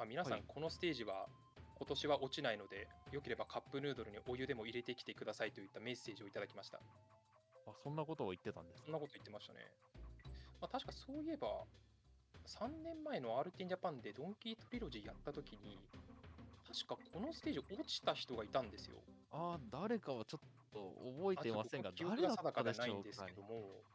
皆さん、このステージは今年は落ちないので、よければカップヌードルにお湯でも入れてきてくださいといったメッセージをいただきました。そんなことを言ってたんですか？そんなこと言ってましたね。確かそういえば、3年前の RTA In Japan でドンキートリロジーやったときに、確かこのステージ落ちた人がいたんですよ。誰かはちょっと覚えてませんが、誰だったでしょうかね。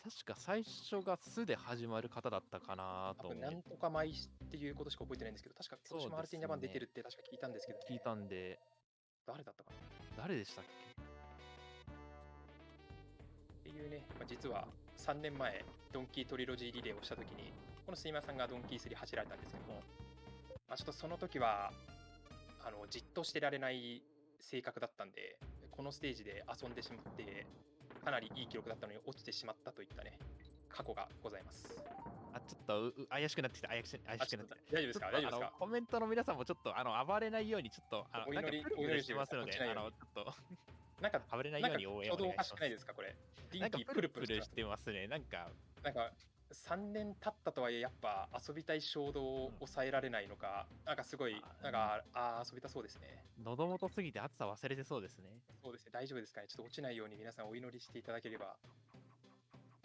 確か最初がスで始まる方だったかなと。なんとか舞っていうことしか覚えてないんですけど、確か今年も RTA In Japan 出てるって確か聞いたんですけど、聞いたんで、誰だったかな。誰でしたっけっていうね、実は3年前、ドンキートリロジーリレーをしたときに、このすいまさんがドンキー3走られたんですけども、ちょっとその時はじっとしてられない性格だったんで、このステージで遊んでしまって、かなりいい記録だったのに落ちてしまったといったね、過去がございます。ちょっと怪しくなってきた、怪しくなってきた。大丈夫ですか、大丈夫ですか。コメントの皆さんもちょっと暴れないように、ちょっとなんかプルプルしてますので、ちょっとなんか暴れないように応援お願いします。ちょうどおかしくないですか、これ。なんかプルプルしてますね、なんか3年経ったとはいえ、やっぱ遊びたい衝動を抑えられないのか、なんかすごい、なんか、遊びたそうですね。喉元すぎて暑さ忘れてそうですね。そうですね、大丈夫ですかね。ちょっと落ちないように皆さんお祈りしていただければ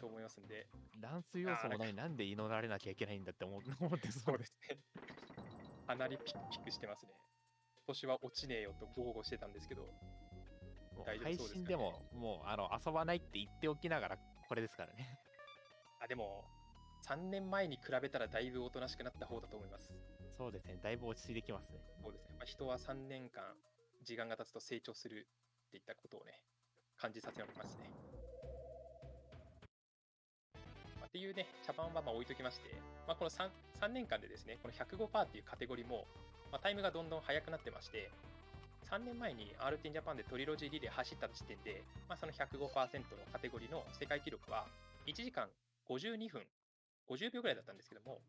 と思いますんで。乱数要素もない、なんで祈られなきゃいけないんだって思ってそうですね。かなりピクピクしてますね。今年は落ちねえよと豪語してたんですけど。配信でももう遊ばないって言っておきながらこれですからね。でも3年前に比べたらだいぶおとなしくなった方だと思います。そうですね、だいぶ落ち着いてきますね。そうですね、人は3年間時間が経つと成長するっていったことをね、感じさせられますね。っていうね、茶番は置いときまして、この 3年間でですね、この 105% っていうカテゴリーも、タイムがどんどん速くなってまして、3年前に RTA In Japan でトリロジーリレー走った時点で、その 105% のカテゴリーの世界記録は1時間52分50秒ぐらいだったんですけども、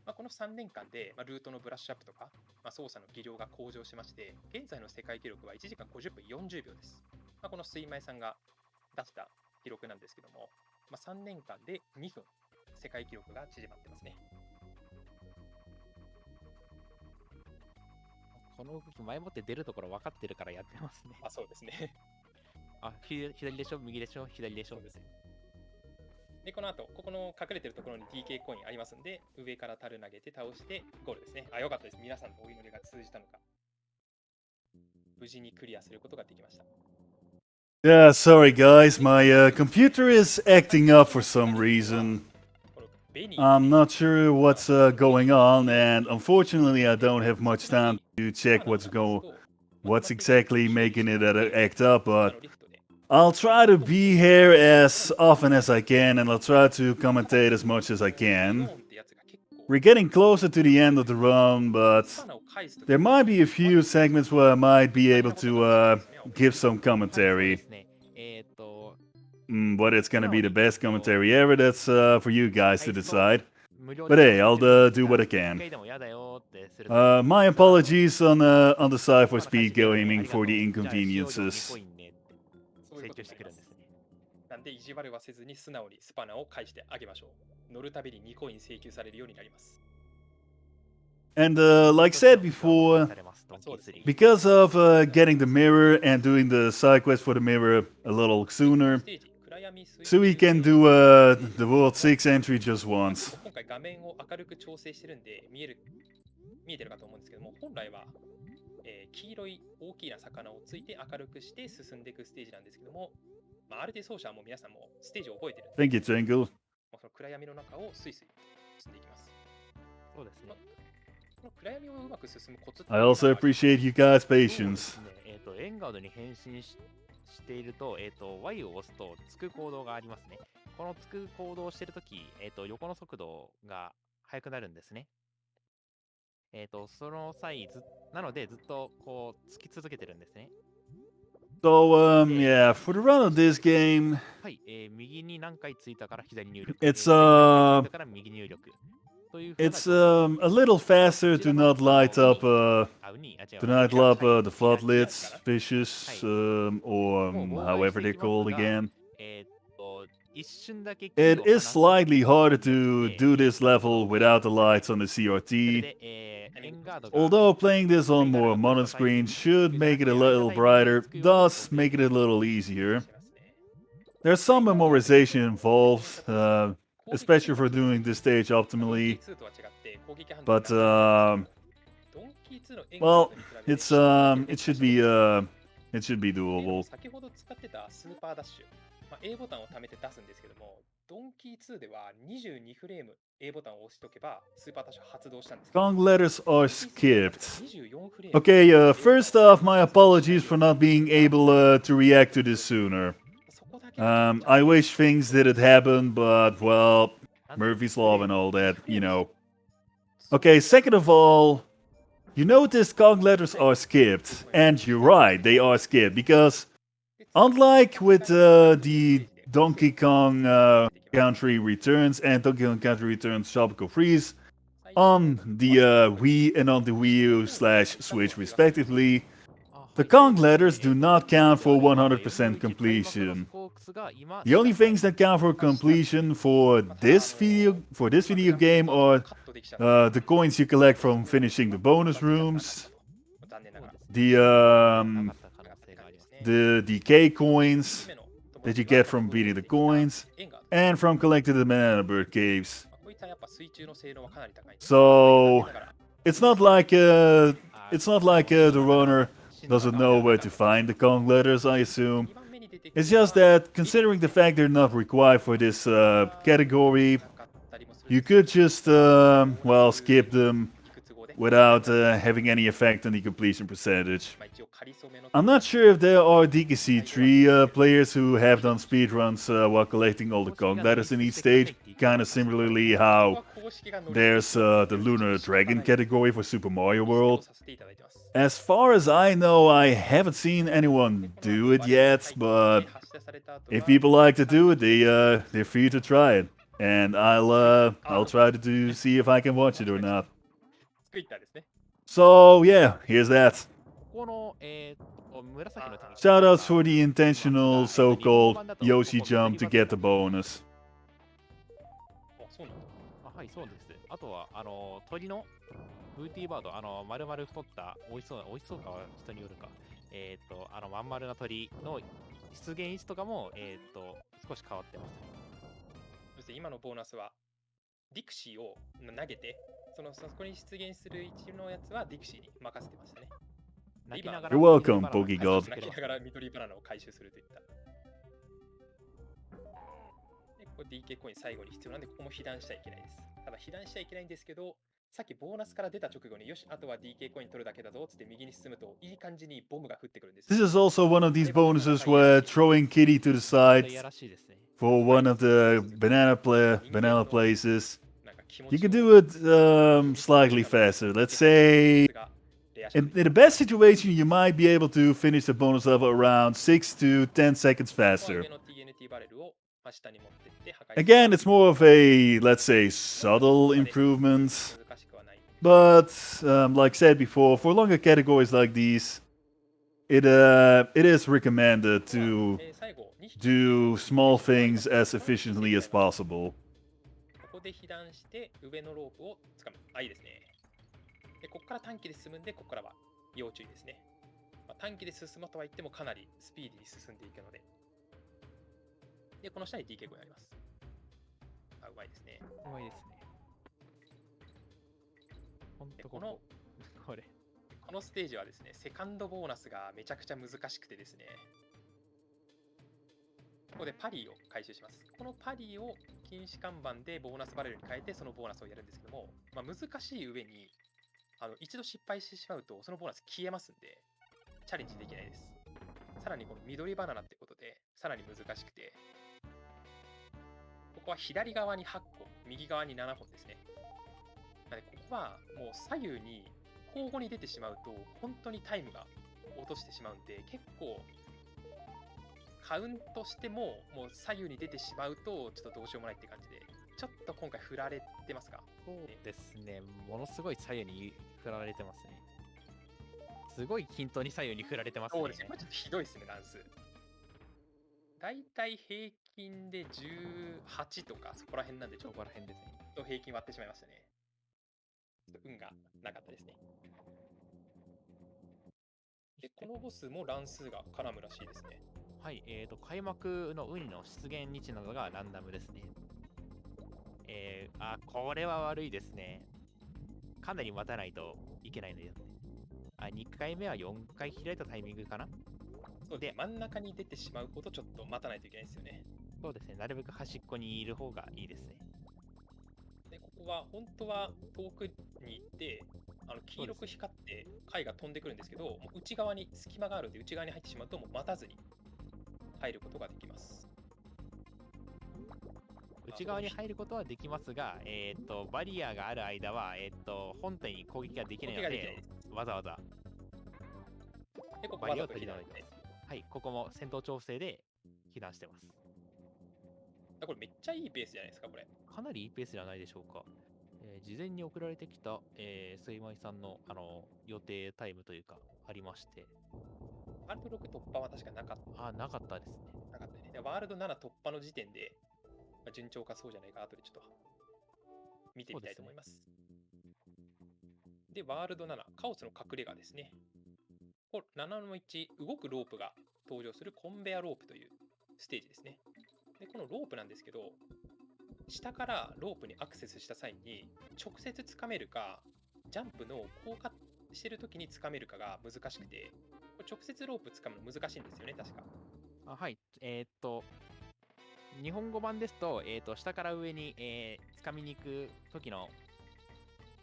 この3年間でルートのブラッシュアップとか、操作の技量が向上しまして、現在の世界記録は1時間50分40秒です。この水前さんが出した記録なんですけども、3年間で2分世界記録が縮まってますね。この動き前もって出るところ分かってるからやってますね。そうですね。左でしょ、右でしょ、左でしょ。ですね。で、この後、ここの隠れてるところに TK コインありますんで、上から樽投げて倒してゴールですね。よかったです。皆さんのお祈りが通じたのか。無事にクリアすることができました。Yeah, sorry guys, my computer is acting up for some reason. I'm not sure what's going on, and unfortunately I don't have much time to check what's exactly making it act up, but I'll try to be here as often as I can, and I'll try to commentate as much as I can. We're getting closer to the end of the run, but there might be a few segments where I might be able to give some commentary. But it's gonna be the best commentary ever, that's for you guys to decide. But hey, I'll do what I can. My apologies on the side for SpeedGaming for the inconveniences. なんで意地悪はせずに素直にスパナを返してあげましょう。乗るたびに2コイン請求されるようになります。And like said before, because of getting the mirror and doing the side quest for the mirror a little sooner, so we can do the World 6 entry just once. 今回画面を明るく調整してるんで見えてるかと思うんですけども、本来は、黄色い大きな魚をついて明るくして進んでいくステージなんですけども、RT 奏者はもう皆さんもステージを覚えてるんで、 Thank you, Tingle. その暗闇の中をスイスイ進んでいきます。そうですね。この暗闇をうまく進むコツって I also appreciate you guys' patience. エンガードに変身していると、Y を押すとつく行動がありますね。このつく行動をしているとき、横の速度が速くなるんですね。その際なのでずっとこうつき続けてるんですね。So, yeah, for the run of this game, はい、右に何回ついたから左入力。it's 左についたから右入力。it's a little faster to not light up the floodlights, fishes, or however they're called again. It is slightly harder to do this level without the lights on the CRT. Although playing this on more modern screens should make it a little brighter, does make it a little easier. There's some memorization involved, especially for doing this stage optimally. But well, it should be doable. 先ほど使ってたスーパーダッシュ、A ボタンを貯めて出すんですけども、ドンキー2では22フレーム A ボタンを押しとけばスーパーダッシュ発動したんです。 Song letters are skipped. Okay, first off, my apologies for not being able to react to this sooner. I wish things didn't happen, but well, Murphy's Law and all that, you know. Okay, second of all, you notice Kong letters are skipped, and you're right, they are skipped, because unlike with the Donkey Kong Country Returns and Donkey Kong Country Returns Tropical Freeze on the Wii and on the Wii U/Switch respectively. The Kong letters do not count for 100% completion. The only things that count for completion for this video game are the coins you collect from finishing the bonus rooms, the decay coins that you get from beating the coins, and from collecting the banana bird caves. So it's not like the runner doesn't know where to find the Kong letters, I assume. It's just that, considering the fact they're not required for this category, you could just, skip them without having any effect on the completion percentage. I'm not sure if there are DKC3 players who have done speedruns while collecting all the Kong letters in each stage, kind of similarly how there's the Lunar Dragon category for Super Mario World. As far as I know, I haven't seen anyone do it yet, but if people like to do it, they're free to try it. And I'll try to see if I can watch it or not. So yeah, here's that. Shoutouts for the intentional so-called Yoshi jump to get the bonus. はい、そうです。あとは鳥のブーティーバード、丸々太った美味しそうかは人によるか。まん丸な鳥の出現位置とかも少し変わってますね。そして今のボーナスはディクシーを投げて、そこに出現する位置のやつはディクシーに任せてましたね。You're welcome, Pokey God. 泣きながら緑バナナを回収するといった。で、ここ DK コイン最後に必要なんで、ここも被弾しちゃいけないです。ただ被弾しちゃいけないんですけど、さっきボーナスから出た直後によし、あとは DK コイン取るだけだぞって右に進むといい感じにボムが降ってくるんです。This is also one of these bonuses where throwing Kitty to the side for one of the banana places. You can do it slightly faster. Let's say in the best situation, you might be able to finish the bonus level around 6 to 10 seconds faster. Again, it's more of a, let's say, subtle improvement. But, like said before, for longer categories like these, it is recommended to do small things as efficiently as possible. ここで被弾して上のロープを掴む。あ、いいですね。で、ここから短期で進むんで、ここからは要注意ですね。短期で進むとは言ってもかなりスピーディーに進んでいくので。で、この下に DK コインあります。あ、うまいですね。うまいですね。ほんとこのステージはですね、セカンドボーナスがめちゃくちゃ難しくてですね。ここでパリーを回収します。このパリーを禁止看板でボーナスバレルに変えてそのボーナスをやるんですけども、難しい上に一度失敗してしまうとそのボーナス消えますんでチャレンジできないです。さらにこの緑バナナってことでさらに難しくて、ここは左側に8個、右側に7本ですね。なのでここはもう左右に交互に出てしまうと本当にタイムが落としてしまうんで、結構カウントしてももう左右に出てしまうとちょっとどうしようもないって感じで、ちょっと今回振られてますか？そうですね、ものすごい左右に振られてますね。すごい均等に左右に振られてますね。そうですね、これちょっとひどいですね、乱数。だいたい平均で18とかそこら辺なんで、ちょっと平均割ってしまいましたね。ちょっと運がなかったですね。で、このボスも乱数が絡むらしいですね。はい、開幕のウニの出現日などがランダムですね。これは悪いですね。かなり待たないといけないので。2回目は4回開いたタイミングかな。そうで、真ん中に出てしまうほどちょっと待たないといけないですよね。そうですね、なるべく端っこにいる方がいいですね。で、ここは本当は遠くに行って、黄色く光って貝が飛んでくるんですけど、もう内側に隙間があるんで、内側に入ってしまうともう待たずに入ることができます。内側に入ることはできますが、バリアがある間は、本体に攻撃ができないので、わざわざで、ここバリアを取り除いてます。はい、ここも戦闘調整で避難してます。これめっちゃいいペースじゃないですか、これ。かなりいいペースじゃないでしょうか。事前に送られてきた、すいまいさんの、予定タイムというか、ありまして。ワールド6突破は確かなかった。なかったですね。なかったね。でワールド7突破の時点で、順調かそうじゃないか、後でちょっと見てみたいと思います。で、ワールド7、カオスの隠れ家ですね。これ7の1、動くロープが登場するコンベアロープというステージですね。で、このロープなんですけど、下からロープにアクセスした際に直接つかめるか、ジャンプの降下してる時につかめるかが難しくて、これ直接ロープつかむの難しいんですよね、確か。はい。日本語版ですと、下から上に、つかみに行く時の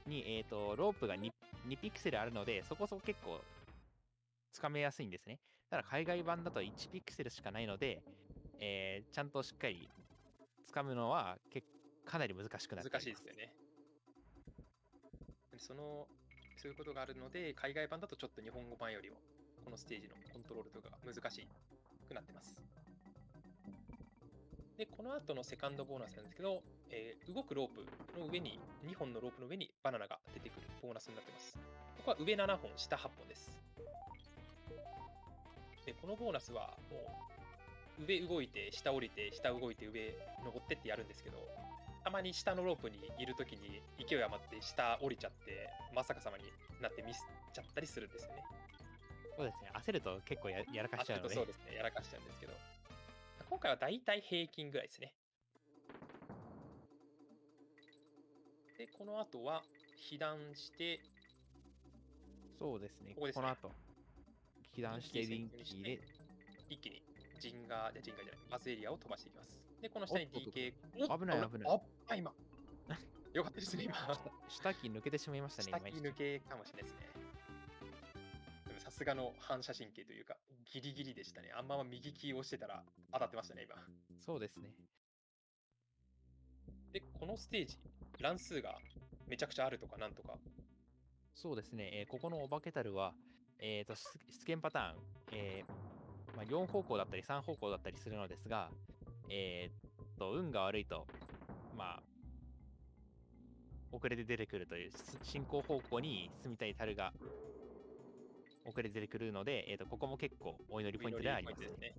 に、ロープが 2ピクセルあるので、そこそこ結構つかめやすいんですね。ただ海外版だと1ピクセルしかないので、ちゃんとしっかりつかむのはかなり難しくなっています。難しいですよね。そういうことがあるので、海外版だとちょっと日本語版よりもこのステージのコントロールとかが難しくなってます。で、この後のセカンドボーナスなんですけど、動くロープの上に、2本のロープの上にバナナが出てくるボーナスになってます。ここは上7本、下8本です。で、このボーナスはもう上動いて、下降りて、下動いて、上登ってってやるんですけど、たまに下のロープにいるときに勢い余って下降りちゃって、まさかさまになってミスっちゃったりするんですよね。そうですね。焦ると結構やらかしちゃうので。そうですね。やらかしちゃうんですけど。今回はだいたい平均ぐらいですね。で、この後は被弾して、そうですね。ここですね。この後、被弾してリンキーで、一気にジンガーじゃない、バズエリアを飛ばしていきます。で、この下に DK。危ない危ない。あ、今。よかったですね、今。下木抜けてしまいましたね。下木抜けかもしれないですね。でもさすがの反射神経というか、ギリギリでしたね。あんま右キーを押してたら当たってましたね、今。そうですね。で、このステージ、乱数がめちゃくちゃあるとかなんとか。そうですね。ここのお化けたるは、出現パターン、4方向だったり3方向だったりするのですが、運が悪いと、遅れて出てくるという進行方向に進みたい樽が遅れて出てくるので、ここも結構お祈りポイントではありますね。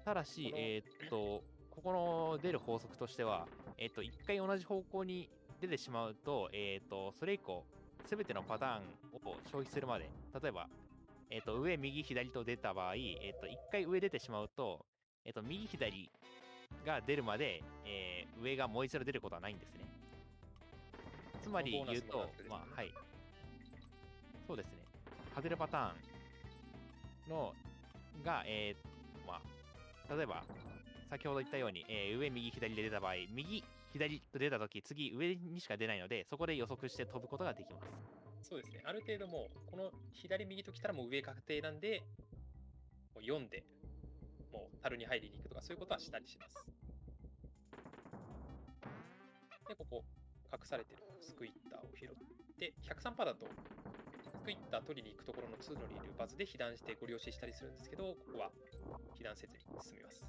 ただし、ここの出る法則としては、1回同じ方向に出てしまうと、それ以降、すべてのパターンを消費するまで、例えば、上、右、左と出た場合、1回上出てしまうと、右、左が出るまで、上がもう一度出ることはないんですね。つまり言うと、はい。そうですね。外れパターンのが、例えば、先ほど言ったように、上、右、左で出た場合、右、左と出たとき、次、上にしか出ないので、そこで予測して飛ぶことができます。そうですね。ある程度もう、この左、右ときたらもう上確定なんで、もう読んで、もう樽に入りに行くとか、そういうことはしたりします。で、ここ、隠されてるスクイッターを拾って、103%だと、スクイッター取りに行くところの通路にいるバズで被弾してご了承したりするんですけど、ここは被弾せずに進みます。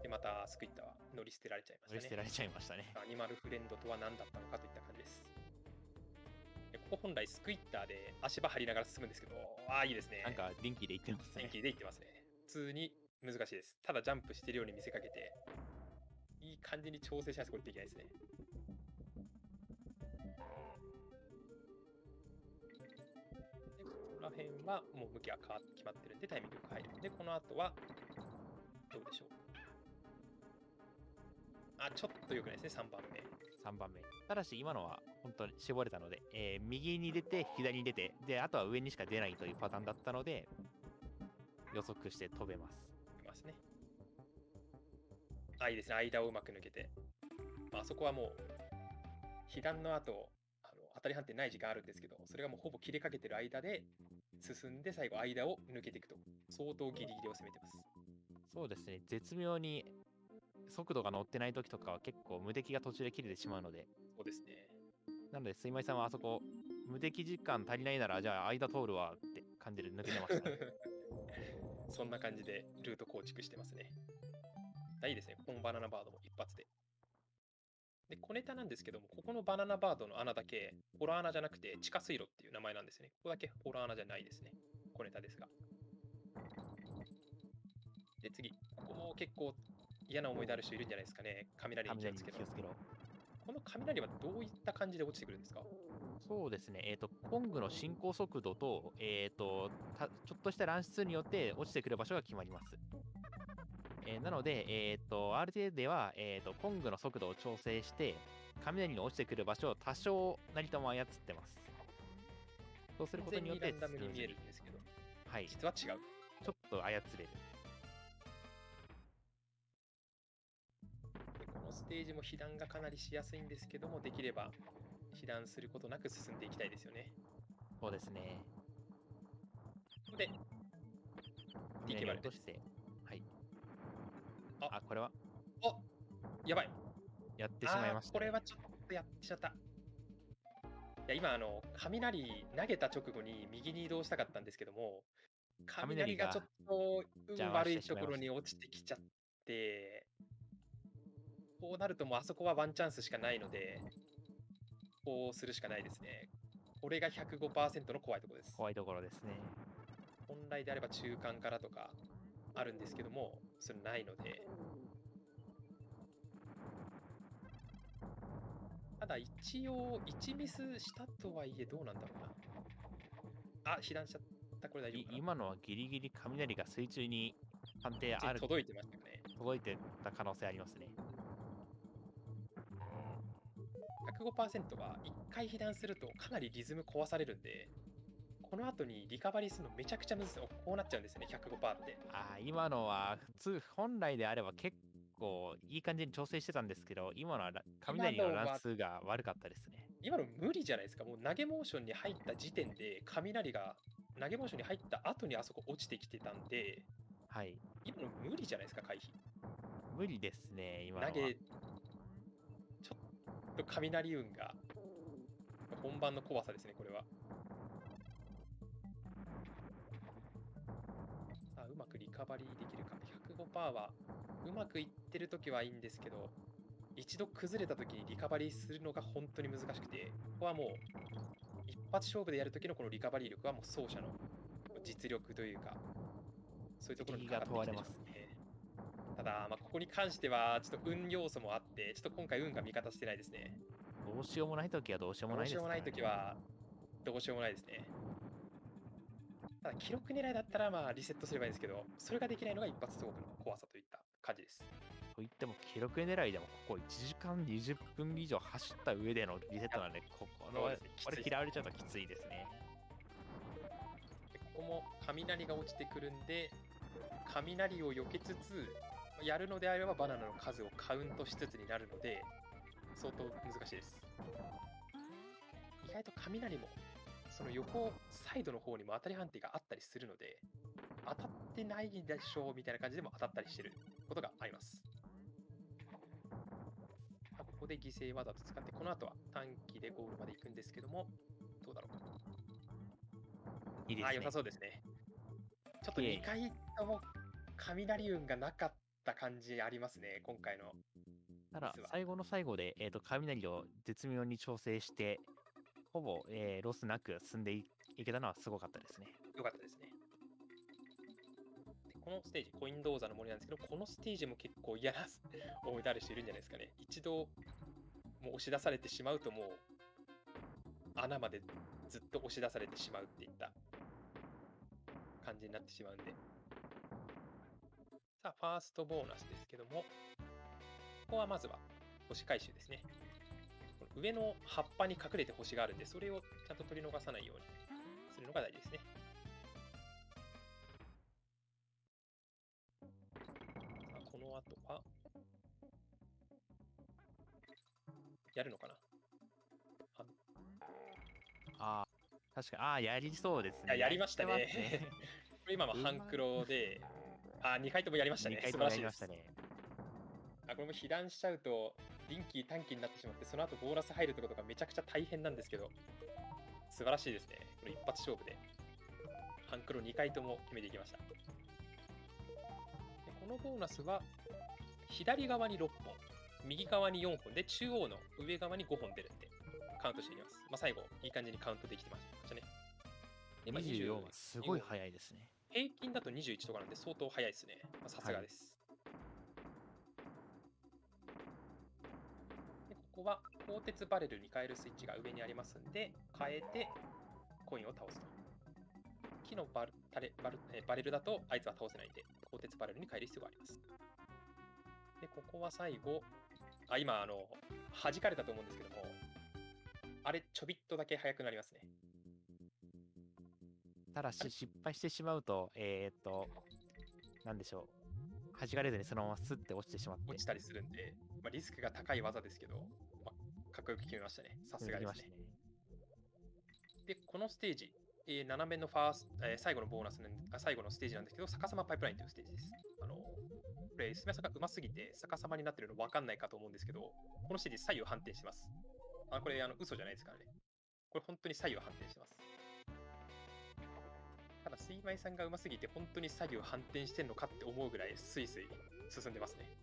で、またスクイッターは乗り捨てられちゃいましたね。乗り捨てられちゃいましたね。アニマルフレンドとは何だったのかといった感じです。でここ本来スクイッターで足場張りながら進むんですけど、いいですね。なんか電気で行ってますね。電気で行ってますね。普通に難しいです。ただジャンプしてるように見せかけて、いい感じに調整しないとこれできないですね。で、ここら辺はもう向きが決まってるんでタイミングが入る。で、この後はどうでしょう。ちょっと良くないですね、3番目。3番目。ただし今のは本当に絞れたので、右に出て、左に出て、で、あとは上にしか出ないというパターンだったので、予測して飛べます。飛べますね。いいですね。間をうまく抜けて。あそこはもう、被弾の後、当たり判定ない時間あるんですけど、それがもうほぼ切れかけてる間で進んで、最後間を抜けていくと、相当ギリギリを攻めてます。そうですね。絶妙に速度が乗ってない時とかは結構無敵が途中で切れてしまうので。そうですね。なので、すいまいさんはあそこ、無敵時間足りないなら、じゃあ間通るわって感じで抜けてましたね。そんな感じでルート構築してますね。いいですね。このバナナバードも一発で。で、小ネタなんですけども、ここのバナナバードの穴だけ、ホラー穴じゃなくて地下水路っていう名前なんですね。ここだけホラー穴じゃないですね。小ネタですが。で、次。ここも結構嫌な思い出ある人いるんじゃないですかね。雷に気をつけろ。この雷はどういった感じで落ちてくるんですか？そうですね、コングの進行速度と、ちょっとした乱数によって落ちてくる場所が決まります。なので、RTA では、コングの速度を調整して、雷の落ちてくる場所を多少なりとも操ってます。そうすることによって完全にランダムに見えるんですけど、はい、実は違う。ちょっと操れる。でこのステージも被弾がかなりしやすいんですけども、できれば被弾することなく進んでいきたいですよね。そうですね。で、雷を落として、はい。これはやばい。やってしまいました、ね。これはちょっとやってしまった。いや、今、雷投げた直後に右に移動したかったんですけども、雷がちょっと運悪いところに落ちてきちゃって、こうなるともうあそこはワンチャンスしかないので、こうするしかないですね。これが 105% の怖いところです。怖いところですね。本来であれば中間からとかあるんですけども、それないので。ただ一応1ミスしたとはいえどうなんだろうな。被弾しちゃった。これ大丈夫かな。今のはギリギリ雷が水中に判定ある。届いてましたよね。届いてた可能性ありますね。105% は1回被弾するとかなりリズム壊されるんで、この後にリカバリーするのめちゃくちゃ難しい。こうなっちゃうんですね、105%って。今のは普通、本来であれば結構いい感じに調整してたんですけど、今のは雷の乱数が悪かったですね。今の無理じゃないですか。もう投げモーションに入った時点で、雷が投げモーションに入った後にあそこ落ちてきてたんで、はい。今の無理じゃないですか、回避。無理ですね、今のは。ちょっと雷運が本番の怖さですね、これは。さあ、うまくリカバリーできるか。105% はうまくいってるときはいいんですけど、一度崩れたときにリカバリーするのが本当に難しくて、ここはもう一発勝負でやるときのこのリカバリー力はもう奏者の実力というか、そういうところにかかってきてしまうね。ただ、ここに関してはちょっと運要素もあって、ちょっと今回運が味方してないですね。どうしようもないときはどうしようもないですからね。どうしようもないときはどうしようもないですね。ただ記録狙いだったらリセットすればいいんですけど、それができないのが一発勝負の怖さといった感じです。といっても記録狙いでもここ1時間20分以上走った上でのリセットなんで、これ嫌われちゃうときついですね。でここも雷が落ちてくるんで、雷を避けつつ、やるのであればバナナの数をカウントしつつになるので、相当難しいです。意外と雷も、その横サイドの方にも当たり判定があったりするので、当たってないでしょうみたいな感じでも当たったりしてることがあります。ここで犠牲わざと使って、この後は短期でゴールまで行くんですけども、どうだろう。いいですね。良さそうですね。ちょっと2回とも雷運がなかった感じありますね、今回の。ただ、最後の最後で、雷を絶妙に調整して、ほぼ、ロスなく進んでいけたのはすごかったですね。よかったですね。でこのステージ、コイン銅座の森なんですけど、このステージも結構嫌な思い出ある人いるんじゃないですかね。一度、もう押し出されてしまうと、もう穴までずっと押し出されてしまうっていった感じになってしまうんで。さあ、ファーストボーナスですけども、ここはまずは星回収ですね。この上の葉っぱに隠れて星があるんで、それをちゃんと取り逃さないようにするのが大事ですね。さあ、この後は、やるのかな。確かに、やりそうですね。やりましたね。これ今も半黒で、2回ともやりましたね。素晴らしいです。これも被弾しちゃうと、臨機短期になってしまって、その後ボーナス入るってことがめちゃくちゃ大変なんですけど、素晴らしいですね。これ一発勝負で、半黒2回とも決めていきました。でこのボーナスは、左側に6本、右側に4本で、中央の上側に5本出るんで、カウントしていきます。まあ、最後、いい感じにカウントできてましたね。今24はすごい早いですね。平均だと21とかなんで相当早いですね。さすがです。でここは鋼鉄バレルに変えるスイッチが上にありますんで、変えてコインを倒すと。木のバレルだとあいつは倒せないんで、鋼鉄バレルに変える必要があります。で、ここは最後、今、弾かれたと思うんですけども、あれ、ちょびっとだけ速くなりますね。ただし、失敗してしまうと、なんでしょう。弾かれずにそのままスッて落ちてしまって。落ちたりするんで、リスクが高い技ですけど、かっこよく決めましたね。さすがですね。で、このステージ、斜めの最後のボーナス最後のステージなんですけど、逆さまパイプラインというステージです。これ、スメさがうますぎて逆さまになってるの分かんないかと思うんですけど、このステージ左右反転します。これ、嘘じゃないですからね。これ、本当に左右反転してます。ただ、水米さんがうますぎて、本当に左右反転してんのかって思うぐらい、スイスイ進んでますね。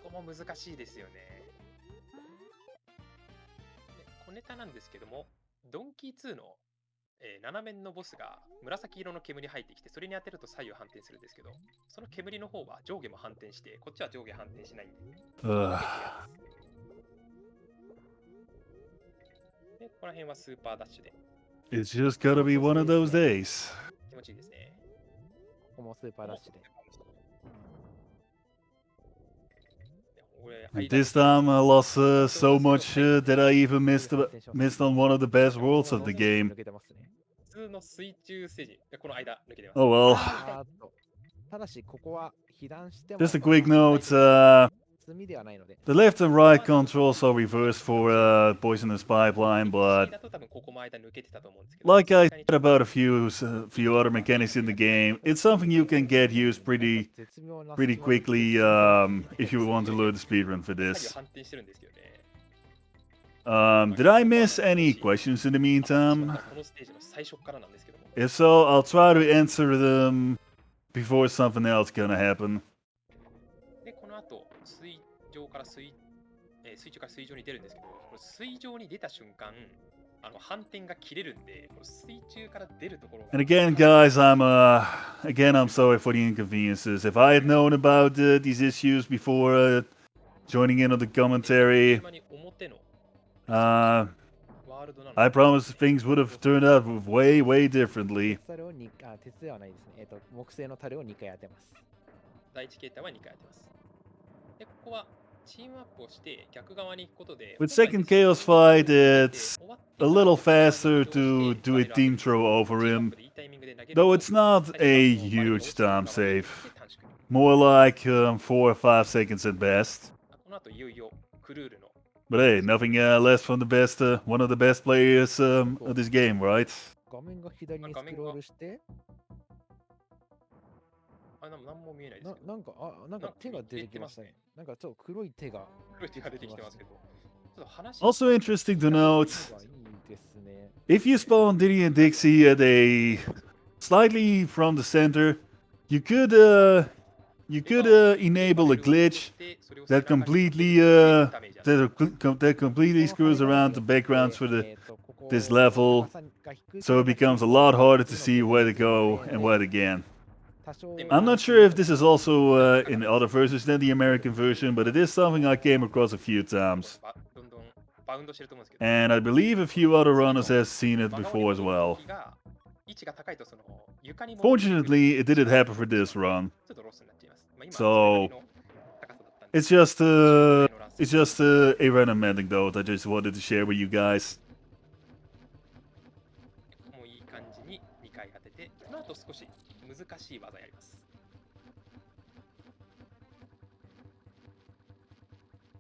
ここも難しいですよね。で、小ネタなんですけども、ドンキー2の、斜面のボスが紫色の煙入ってきて、それに当てると左右反転するんですけど、その煙の方は上下も反転して、こっちは上下反転しないんで。で、ここら辺はスーパーダッシュで。It's just gotta be one of those days. 気持ちいいですね。ここもスーパーダッシュで。This time I lost so much that I even missed on one of the best worlds of the game. 普通の水中ステージ、この間抜けてます。Oh well. ただし、ここは被弾しても Just a quick note, the left and right controls are reversed for Poisonous Pipeline, but like I said about a few other mechanics in the game, it's something you can get used pretty quickly if you want to learn the speedrun for this. Did I miss any questions in the meantime? If so, I'll try to answer them before something else gonna happen. で、この後、水中から水上に出るんですけど、この水上に出た瞬間、反転が切れるんで、この水中から出るところが。And again, guys, I'm sorry for the inconveniences. If I had known about these issues before joining in on the commentary, I promise things would have turned out way, way differently. 木製の樽を2回当てます。第1形態は2回当てます。で、ここはチームアップをして逆側に行くことで。With second Chaos Fight, it's a little faster to do a team throw over him, though it's not a huge time save. More like 4 or 5 seconds at best. この後いよいよクルールの。But hey, nothing less from the best, one of the best players of this game, right? 画面が左にスクロールして。何も見えないです。なんか手が出てきましたね。なんかちょっと黒い手が出てきてますけど。Also interesting to note, if you spawn Diddy and Dixie at a slightly from the center, you could enable a glitch that completely screws around the backgrounds for this level, so it becomes a lot harder to see where to go and where to get. I'm not sure if this is also in other versions than the American version, but it is something I came across a few times. And I believe a few other runners have seen it before as well. Fortunately, it didn't happen for this run. So it's just a random anecdote I just wanted to share with you guys. 難しい技やります。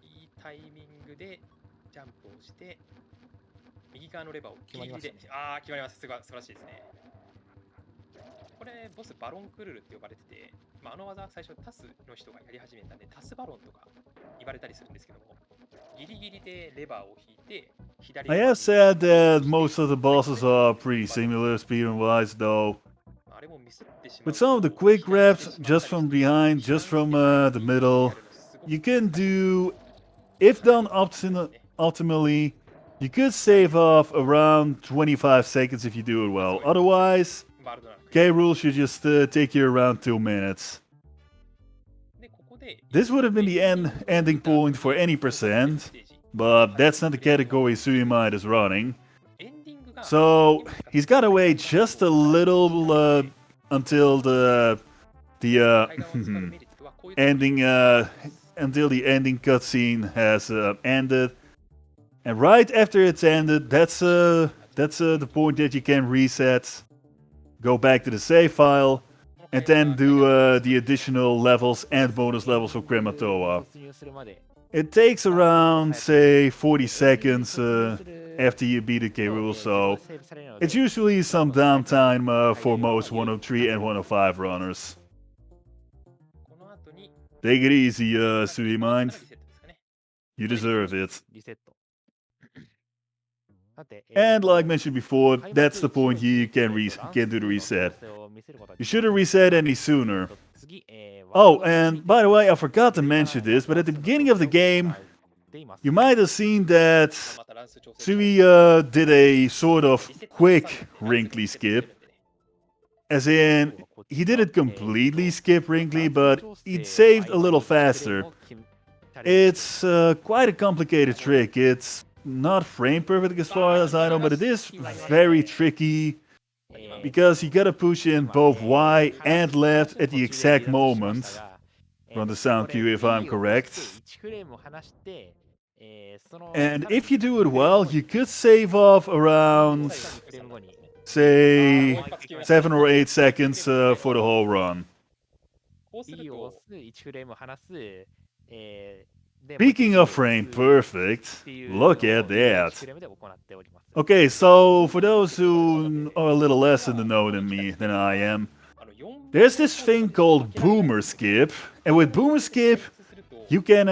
いいタイミングでジャンプをして、右側のレバーをギリギリで、決まります。素晴らしいですね。これ、ボスバロンクルールって呼ばれてて、あの技は最初タスの人がやり始めたんで、タスバロンとか言われたりするんですけども、ギリギリでレバーを引いて、左側 I have said that most of the bosses are pretty similar speedrun-wise, though. with some of the quick grabs, just from behind, just from the middle, you can do, if done optimally, you could save off around 25 seconds if you do it well. Otherwise, K-Rool should just take you around 2 minutes. This would have been the ending point for any percent, but that's not the category suimai is running. So he's gotta wait just a little until the ending until the ending cutscene has ended, and right after it's ended, that's the point that you can reset, go back to the save file, and then do the additional levels and bonus levels for Krematoa. It takes around, say, 40 seconds after you beat the K-Rool, so it's usually some downtime for most 103 and 105 runners. Take it easy, Suimai. You deserve it. And like mentioned before, that's the point you can do the reset. You shouldn't reset any sooner. Oh, and by the way, I forgot to mention this, but at the beginning of the game, you might have seen that Sui did a sort of quick wrinkly skip. As in, he didn't completely skip wrinkly, but he saved a little faster. It's quite a complicated trick. It's not frame perfect as far as I know, but it is very tricky, because you gotta push in both Y and left at the exact moment. From the sound cue, if I'm correct. And if you do it well, you could save off around, say, 7 or 8 seconds for the whole run. Speaking of frame perfect, look at that. Okay, so for those who are a little less in the know than I am, there's this thing called Boomer Skip, and with Boomer Skip, you can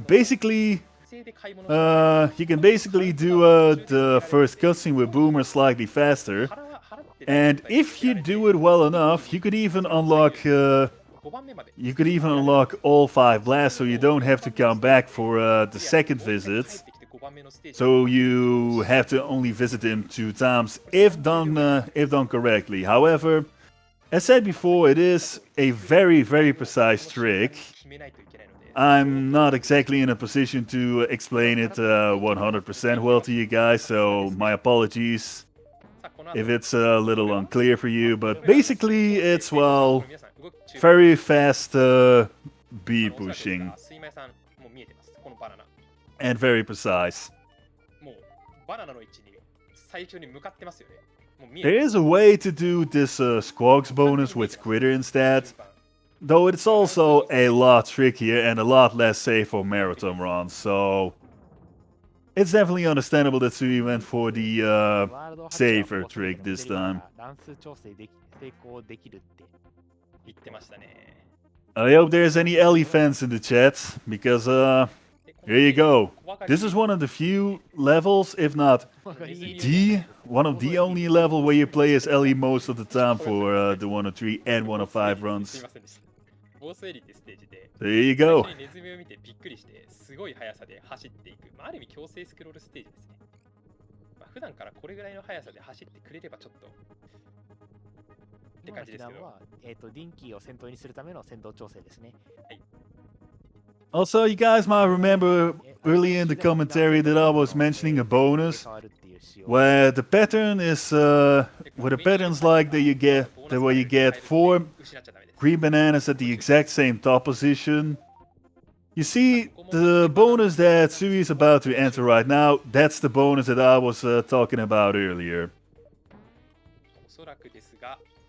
basically do the first cutscene with Boomer slightly faster, and if you do it well enough, you could even unlock all 5 blasts, so you don't have to come back for the second visit. So you have to only visit him 2 times if done correctly. However, as said before, it is a very, very precise trick. I'm not exactly in a position to explain it 100% well to you guys, so my apologies if it's a little unclear for you, but basically it's, well, very fast B pushing. And very precise. There is a way to do this Squawks bonus with Squitter instead, though it's also a lot trickier and a lot less safe for marathon runs, so it's definitely understandable that Sui went for the safer trick this time. I hope there's any Ellie fans in the chat, because here you go. This is one of the few levels, if not one of the only level where you play as Ellie most of the time for the 103 and 105 runs. There you go. Also, you guys might remember earlier in the commentary that I was mentioning a bonus where the pattern is like that you get where you get 4 green bananas at the exact same top position. You see, the bonus that Sui is about to enter right now, that's the bonus that I was talking about earlier.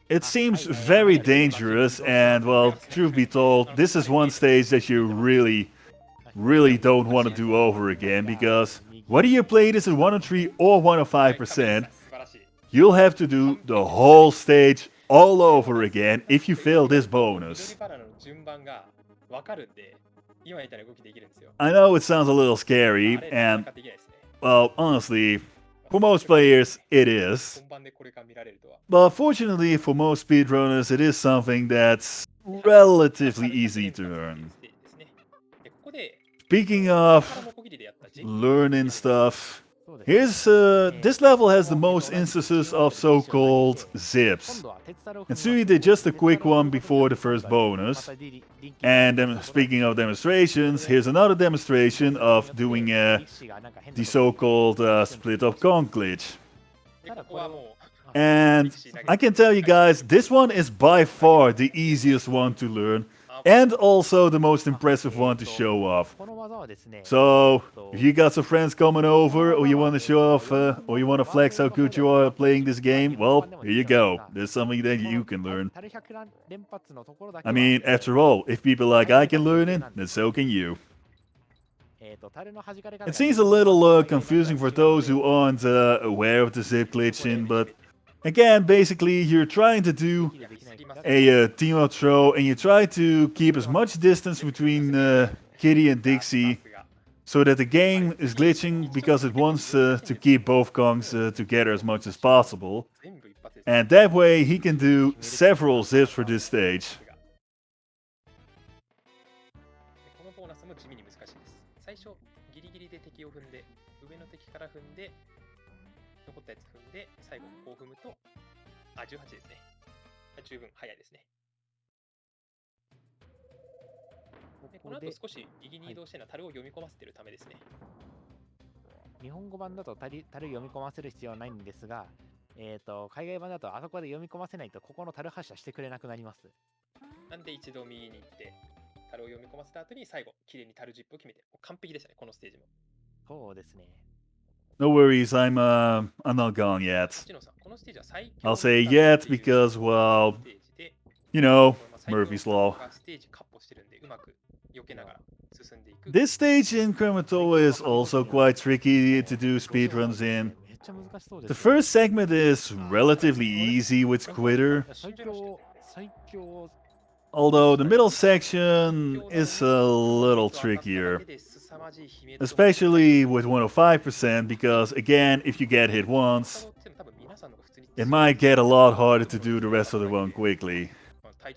It seems very dangerous, and well, truth be told, this is one stage that you really don't want to do over again, because whether you play this at 103 or 105%, you'll have to do the whole stage all over again if you fail this bonus. I know it sounds a little scary, and well, honestly, For most players, it is. 本番でこれが見られるとは。 But fortunately for most speedrunners, it is something that's relatively easy to learn. ステージですね。でここで Speaking of 力のこぎりでやった learning stuff, here's this level has the most instances of so-called zips. And Sui did just a quick one before the first bonus. And speaking of demonstrations, here's another demonstration of doing the so-called split-up conch glitch. でここはもう And I can tell you guys, this one is by far the easiest one to learn. And also the most impressive one to show off. So, if you got some friends coming over, or you want to show off, or you want to flex how good you are at playing this game, well, here you go. There's something that you can learn. I mean, after all, if people like I can learn it, then so can you. It seems a little confusing for those who aren't aware of the zip glitching, but again, basically, you're trying to do a team-up throw, and you try to keep as much distance between Kitty and Dixie, so that the game is glitching because it wants to keep both Kongs together as much as possible. And that way, he can do several zips for this stage. このボーナスも地味に難しいです。最初、ギリギリで敵を踏んで、上の敵から踏んで、残ったやつ踏んで、最後こう踏むと、18ですね。十分早いですね。でこの後少し右に移動してのは樽を読み込ませているためですね。日本語版だと樽読み込ませる必要はないんですが、海外版だとあそこで読み込ませないとここの樽発射してくれなくなります。なんで一度右に行って、樽を読み込ませた後に最後、きれいに樽ジップを決めて、完璧でしたね、このステージも。そうですね。No worries, I'm not gone yet. ちのさん、このステージは最強 I'll say yet because, well, you know, Murphy's Law. ステージカッポしてるんで、うまく避けながら進んでいく。 This stage in Krematoa is also quite tricky to do speedruns in. めっちゃ難しそうで The すね。 first segment is relatively easy with Squitter, 最強 although the middle section is a little trickier. Especially with 105%, because again, if you get hit once, it might get a lot harder to do the rest of the run quickly.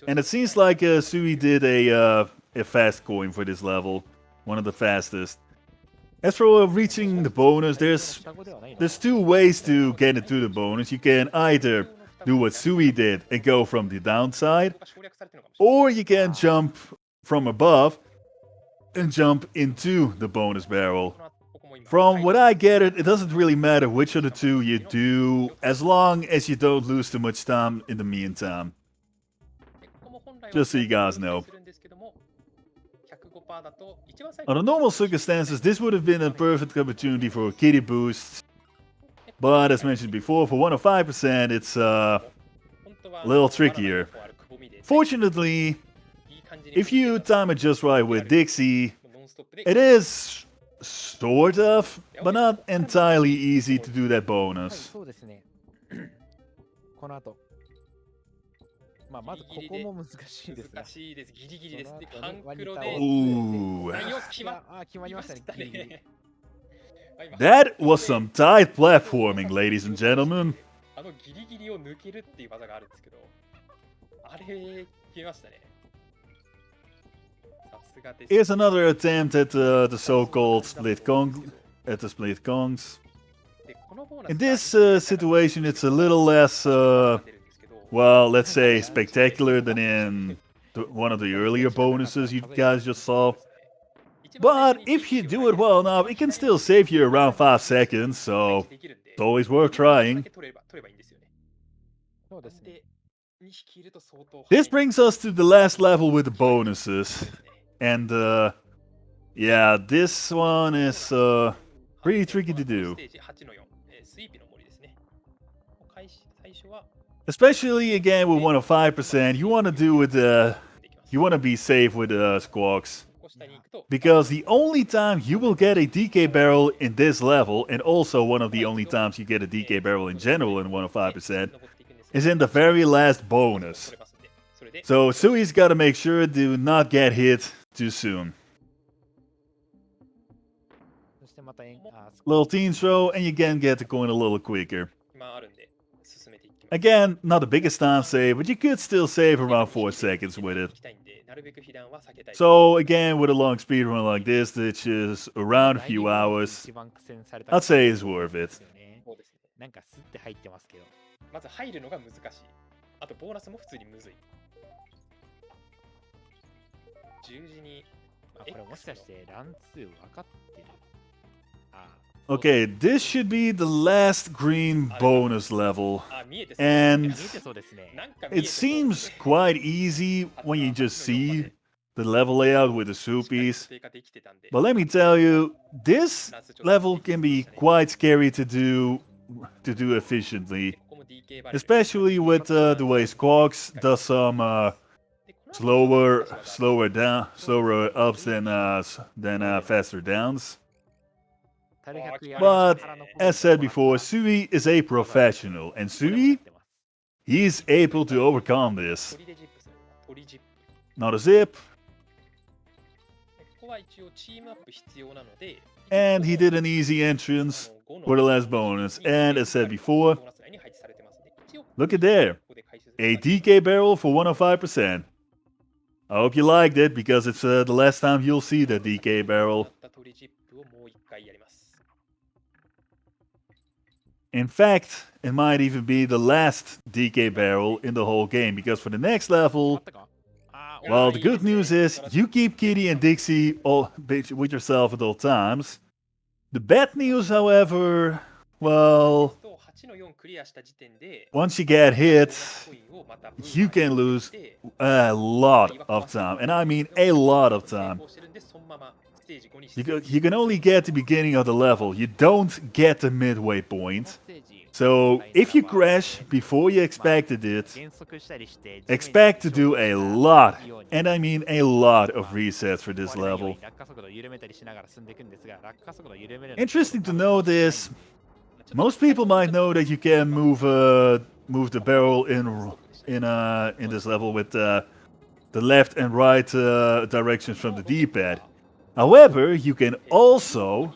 And it seems like Sui did a fast coin for this level, one of the fastest. As for reaching the bonus, there's two ways to get into the bonus. You can either do what Sui did and go from the downside, or you can jump from above and jump into the bonus barrel. From what I get it doesn't really matter which of the two you do, as long as you don't lose too much time in the meantime. Just so you guys know. Under normal circumstances, this would have been a perfect opportunity for a kitty boost. But as mentioned before, for 105%, it's a little trickier. Fortunately, if you time it just right with Dixie, it is sort of, but not entirely easy to do that bonus. そうですね。この後。まあ、まずここも難しいですね。難しいです。ギリギリです。で、その後半黒で。 Ooh. 決ま決まりましたね。ギリギリ。 That was some tight platforming, ladies and gentlemen. あのギリギリを抜けるっていう技があるんですけど、あれ決めましたね。さすがです。 Here's another attempt at the so-called split conch, at the split conchs. In this situation, it's a little less, well, let's say spectacular than in one of the earlier bonuses you guys just saw. But if you do it well enough, it can still save you around 5 seconds, so it's always worth trying. This brings us to the last level with the bonuses. And yeah, this one is pretty tricky to do. Especially again with 105%, you want to do with you want to be safe with squawks. Because the only time you will get a DK barrel in this level, and also one of the only times you get a DK barrel in general in 105%, is in the very last bonus. So Sui's got to make sure to not get hit too soon. little teen throw, and you can get the coin a little quicker. 暇あるんで進めていきます。 Again, not the biggest time save, but you could still save around 4 seconds with it. 行きたいんでなるべく被弾は避けたい。 So again, with a long speedrun like this, which is around a few hours, I'd say it's worth it. そうですね。なんかスッて入ってますけど。まず入るのが難しい。あとボーナスも普通にむずい。十字に。これもしかしてラン2分かってる。Okay, this should be the last green bonus level, and it seems quite easy when you just see the level layout with the soupies. But let me tell you, this level can be quite scary to do efficiently, especially with the way Squawks does some slower ups than faster downs. But as said before, Sui is a professional, and Sui, he's able to overcome this. Not a zip. And he did an easy entrance for the last bonus. And as said before, look at there. A DK barrel for 105%. I hope you liked it, because it's the last time you'll see the DK barrel. In fact, it might even be the last DK barrel in the whole game, because for the next level, well, the good news is you keep Kitty and Dixie with yourself at all times. The bad news, however, well, once you get hit, you can lose a lot of time, and I mean a lot of time. You can only get the beginning of the level, you don't get the midway point. So if you crash before you expected it, expect to do a lot, and I mean a lot of resets for this level. Interesting to note is, most people might know that you can move the barrel in this level with the left and right directions from the D-pad. However, you can also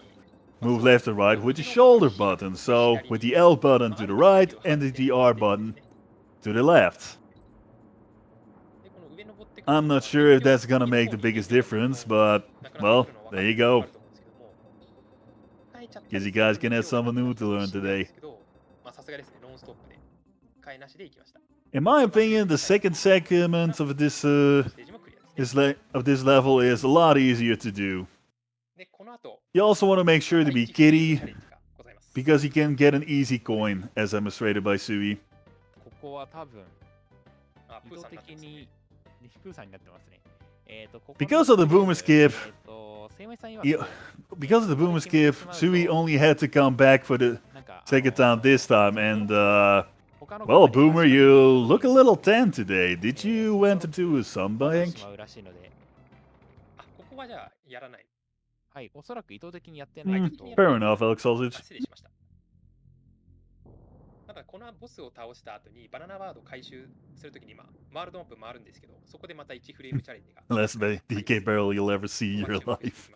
move left and right with the shoulder button, so with the L button to the right and the R button to the left. I'm not sure if that's gonna make the biggest difference, but, well, there you go. Guess you guys can have something new to learn today. In my opinion, the second segment of this level is a lot easier to do. You also want to make sure to be Kitty, because you can get an easy coin, as demonstrated by Sui. Because of the boomer skip, Sui only had to come back for the second time this time, and well, Boomer, you look a little tan today. Did you enter to a sunbank? Fair enough, Alex Sausage. ただこのボスを倒した後にバナナワード回収するときにワールドマップもあるんですけど、そこでまた1フレームチャレンジが Last DK barrel you'll ever see in your life.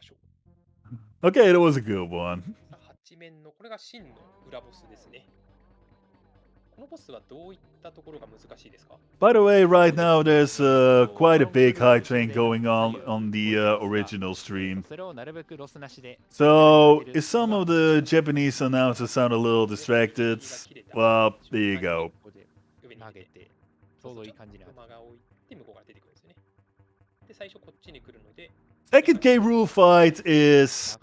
Okay, that was a good one. 8面のこれが真の裏ボスですね。このボスはどういったところが難しいですか? By the way, right now there's quite a big hype train going on the original stream. So, if some of the Japanese announcers sound a little distracted, well, there you go. Second K rule fight is,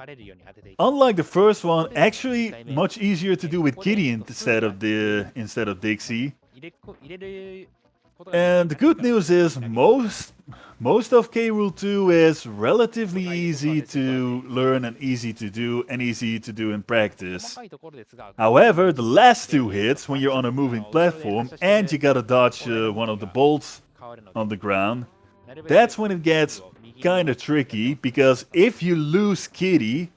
unlike the first one, actually much easier to do with Kitty instead of Dixie. And the good news is most of K Rule 2 is relatively easy to learn and easy to do in practice. However, the last two hits, when you're on a moving platform and you gotta dodge one of the bolts on the ground, that's when it gets kinda tricky, because if you lose Kitty,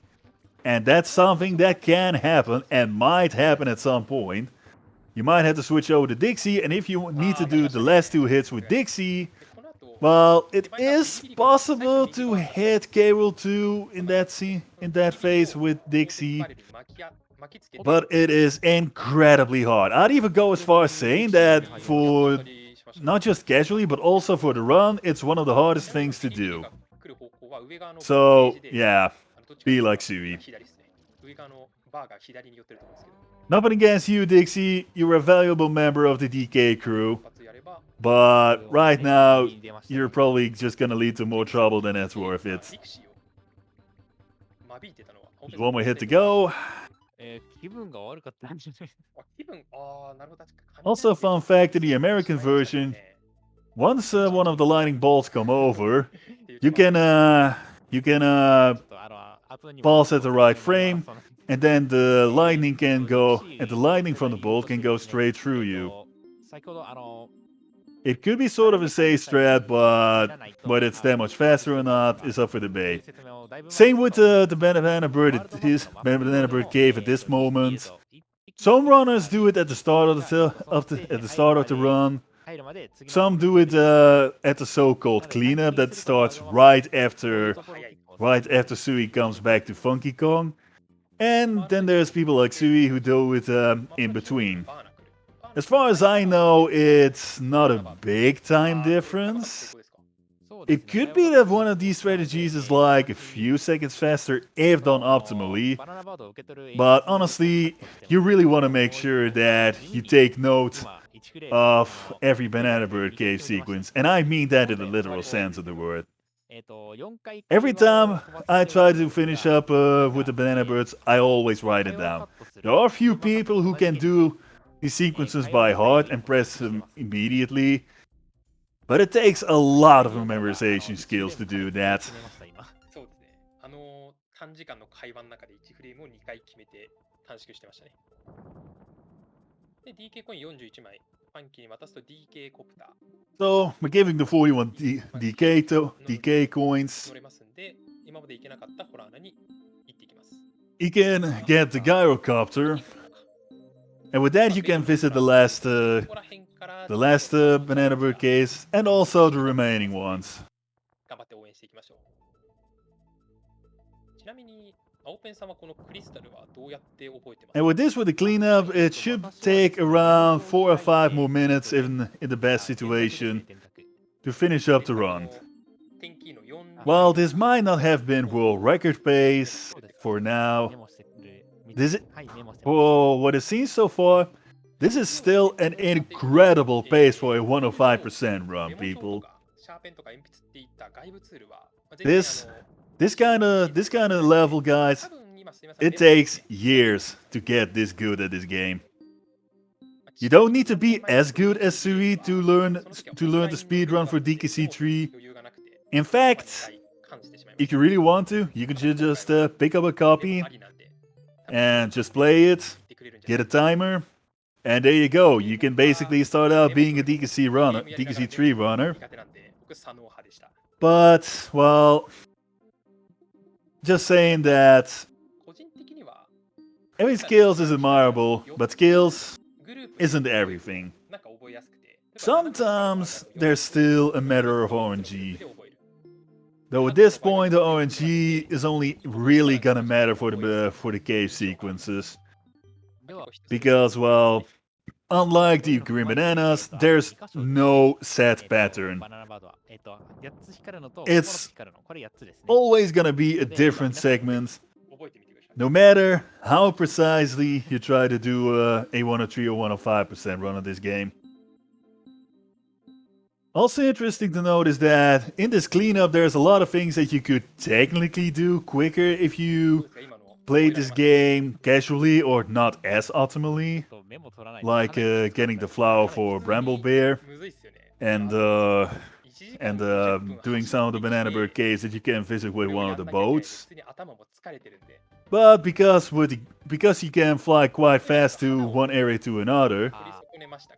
and that's something that can happen and might happen at some point, you might have to switch over to Dixie, and if you need to do the last two hits with Dixie, well, it is possible to hit K-Roll 2 in that scene, in that phase with Dixie, but it is incredibly hard. I'd even go as far as saying that for not just casually, but also for the run, it's one of the hardest things to do. So, yeah, be like Sui. Nothing against you, Dixie. You're a valuable member of the DK crew. But right now, you're probably just gonna lead to more trouble than it's worth it. There's one more hit to go. Also, fun fact in the American version, once one of the lightning bolts come over, you can pause at the right frame, and then the lightning can go, and the lightning from the bolt can go straight through you. It could be sort of a safe strat, but whether it's that much faster or not is up for debate. Same with the banana bird cave at this moment. Some runners do it at the start of the run. Some do it at the so-called cleanup that starts right after Sui comes back to Funky Kong. And then there's people like Sui who do it in between. As far as I know, it's not a big time difference. It could be that one of these strategies is like a few seconds faster if done optimally, but honestly, you really want to make sure that you take note of every Banana Bird cave sequence, and I mean that in the literal sense of the word. Every time I try to finish up with the Banana Birds, I always write it down. There are a few people who can do these sequences by heart and press them immediately, but it takes a lot of memorization skills to do that. 短時間の会話の中で1フレームを2回決めて短縮してましたね。で、DK コイン41枚、ファンキーに渡すと DK コプター。So, we're giving the 41 DK coins. 乗れますんで、今まで行けなかったホラー穴に行っていきます。You can get the gyrocopter, and with that you can visit the last Banana Bird case and also the remaining ones. 頑張って応援していきましょう。ちなみに、青ペンさんはこのクリスタルはどうやって覚えてますか？ And with this, with the cleanup, it should take around 4 or 5 more minutes in the best situation to finish up the run. While this might not have been world record pace for now, for what it seems so far, this is still an incredible pace for a 105% run, people. This kind of level, guys, it takes years to get this good at this game. You don't need to be as good as Sui to learn the speedrun for DKC 3. In fact, if you really want to, you can just pick up a copy and just play it, get a timer, and there you go. You can basically start out being a DKC 3 runner. But, well, just saying that every skills is admirable, but skills isn't everything. Sometimes there's still a matter of RNG. Though at this point the RNG is only really gonna matter for the cave sequences. Because, well, unlike the green bananas, there's no set pattern. It's always gonna be a different segment, no matter how precisely you try to do a 103 or 105% run of this game. Also interesting to note is that in this cleanup there's a lot of things that you could technically do quicker if you played this game casually or not as optimally, like getting the flower for Bramble Bear and doing some of the Banana Bird caves that you can visit with one of the boats. But because you can fly quite fast to one area to another,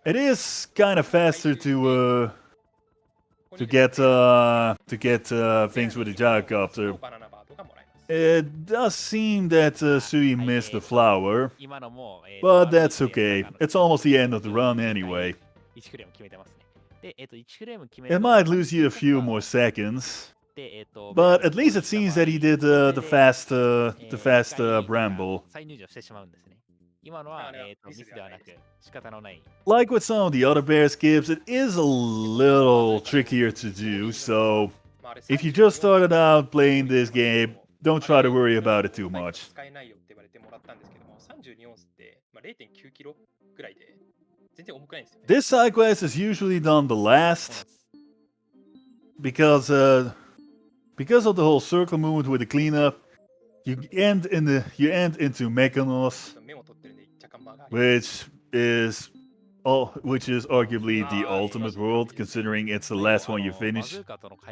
it is kind of faster to get things with the gyrocopter. It does seem that Sui missed the flower, but that's okay. It's almost the end of the run anyway. で、1フレーム決め It ると、 might lose you a few more seconds, but at least it seems that he did the fast bramble. 再入場してしまうんですね。今のは、ミスではなく仕方のない。 Like with some of the other bear skips, it is a little trickier to do, so if you just started out playing this game, don't try to worry about it too much. 使えないよって言われてもらったんですけども、32オンスって 0.9 キロぐらいで全然重くないんですよね。 This side quest is usually done the last because of the whole circle movement with the cleanup. You end into Mechanos, メモ取ってるんで若干間が which is arguably the ultimate world, considering it's the last one you finish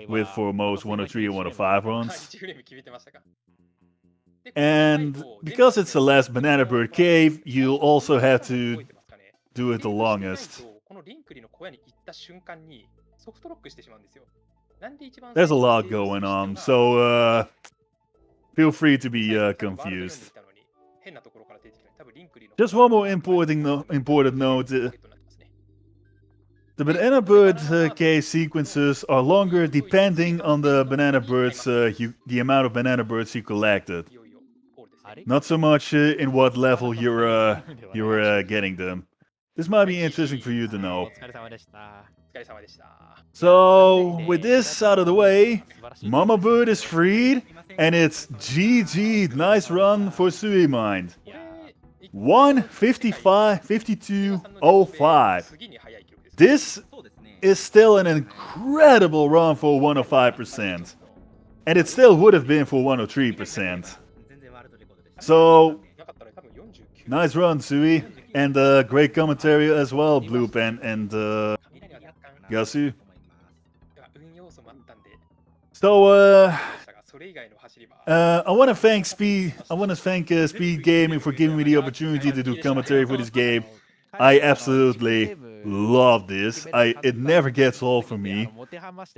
with for most 103 and 105 runs. 1フレーム決めてましたか。 And because it's the last Banana Bird Cave, you'll also have to do it the longest. このリンクリの小屋に行った瞬間にソフトロックしてしまうんですよ。なんで一番 There's a lot going on, so feel free to be confused. Just one more important note. The Banana Bird cave sequences are longer depending on the banana birds, the amount of banana birds you collected. Not so much in what level you're getting them. This might be interesting for you to know. So, with this out of the way, Mama Bird is freed, and it's GG. Nice run for suimai. 1:55:52:05. This is still an incredible run for 105%. And it still would have been for 103%. So, nice run, Sui. And great commentary as well, Blue Pen and Gasu. So, I want to thank SpeedGaming for giving me the opportunity to do commentary for this game. I absolutely love this. It never gets old for me.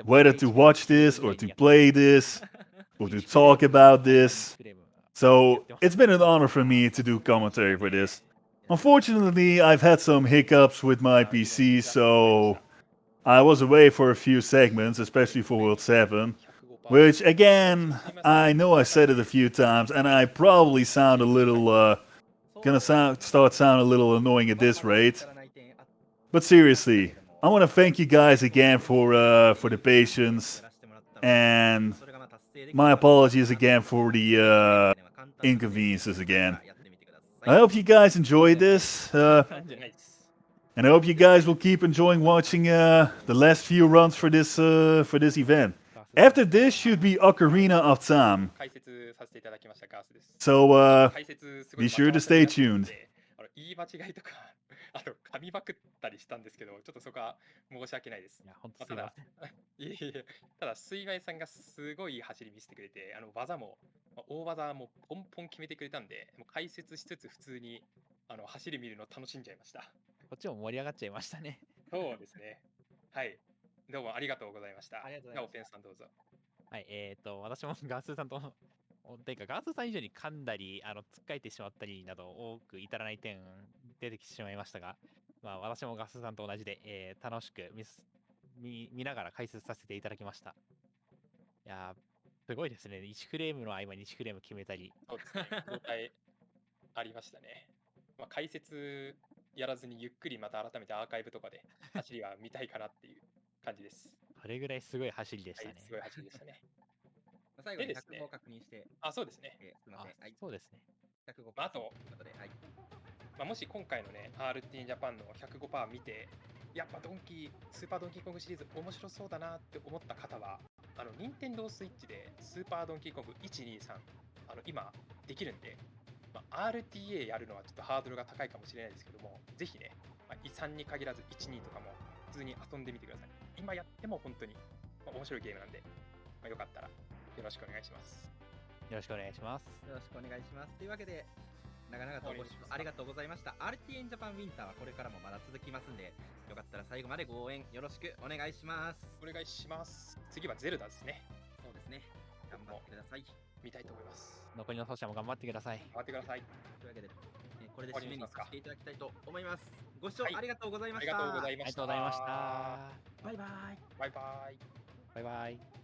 Whether to watch this or to play this or to talk about this. So it's been an honor for me to do commentary for this. Unfortunately, I've had some hiccups with my PC, so I was away for a few segments, especially for World 7. Which, again, I know I said it a few times, and I probably sound a little, start sounding a little annoying at this rate. But seriously, I want to thank you guys again for the patience, and my apologies again for the inconveniences again. I hope you guys enjoyed this, and I hope you guys will keep enjoying watching the last few runs for this event. After this should be Ocarina of Time. So be sure to stay tuned. 言い間違いとか、噛みまくったりしたんですけど、ちょっとそこは申し訳ないです。ただ、スイマイさんがすごい走り見せてくれて、技も、大技もポンポン決めてくれたんで、解説しつつ普通に走り見るの楽しんじゃいました。こっちも盛り上がっちゃいましたね。そうですね。はい。どうもありがとうございました。オペンさんどうぞ。はい、私もガースーさんと、ていうかガースーさん以上に噛んだり、つっかえてしまったりなど、多く至らない点出てきてしまいましたが、まあ、私もガースーさんと同じで、楽しく見ながら解説させていただきました。いやー、すごいですね。1フレームの合間に1フレーム決めたり。そうですね。状態ありましたね。まあ、解説やらずにゆっくりまた改めてアーカイブとかで走りが見たいかなっていう感じです。それぐらいすごい走りでしたね。すごい走りでしたね。最後に100を確認して。あ、そうですね。すみません。そうですね。105%。あと、もし今回のね、RTA In Japan の 105% 見て、やっぱスーパードンキーコングシリーズ面白そうだなって思った方は、任天堂スイッチでスーパードンキーコング123、今できるんで、RTA やるのはちょっとハードルが高いかもしれないですけども、ぜひね、3に限らず12とかも普通に遊んでみてください。今やっても本当に、面白いゲームなんで、よかったらよろしくお願いします。よろしくお願いします。よろしくお願いします。というわけで、長々とご視聴ありがとうございました。RTA In Japan ウィンターはこれからもまだ続きますんで、よかったら最後までご応援よろしくお願いします。お願いします。次はゼルダですね。そうですね。頑張ってください。見たいと思います。残りの奏者も頑張ってください。頑張ってください。というわけで、これで締めにさせていただきたいと思います。ご視聴ありがとうございました。ありがとうございました。ありがとうございました。バイバイ。バイバイ。バイバイ。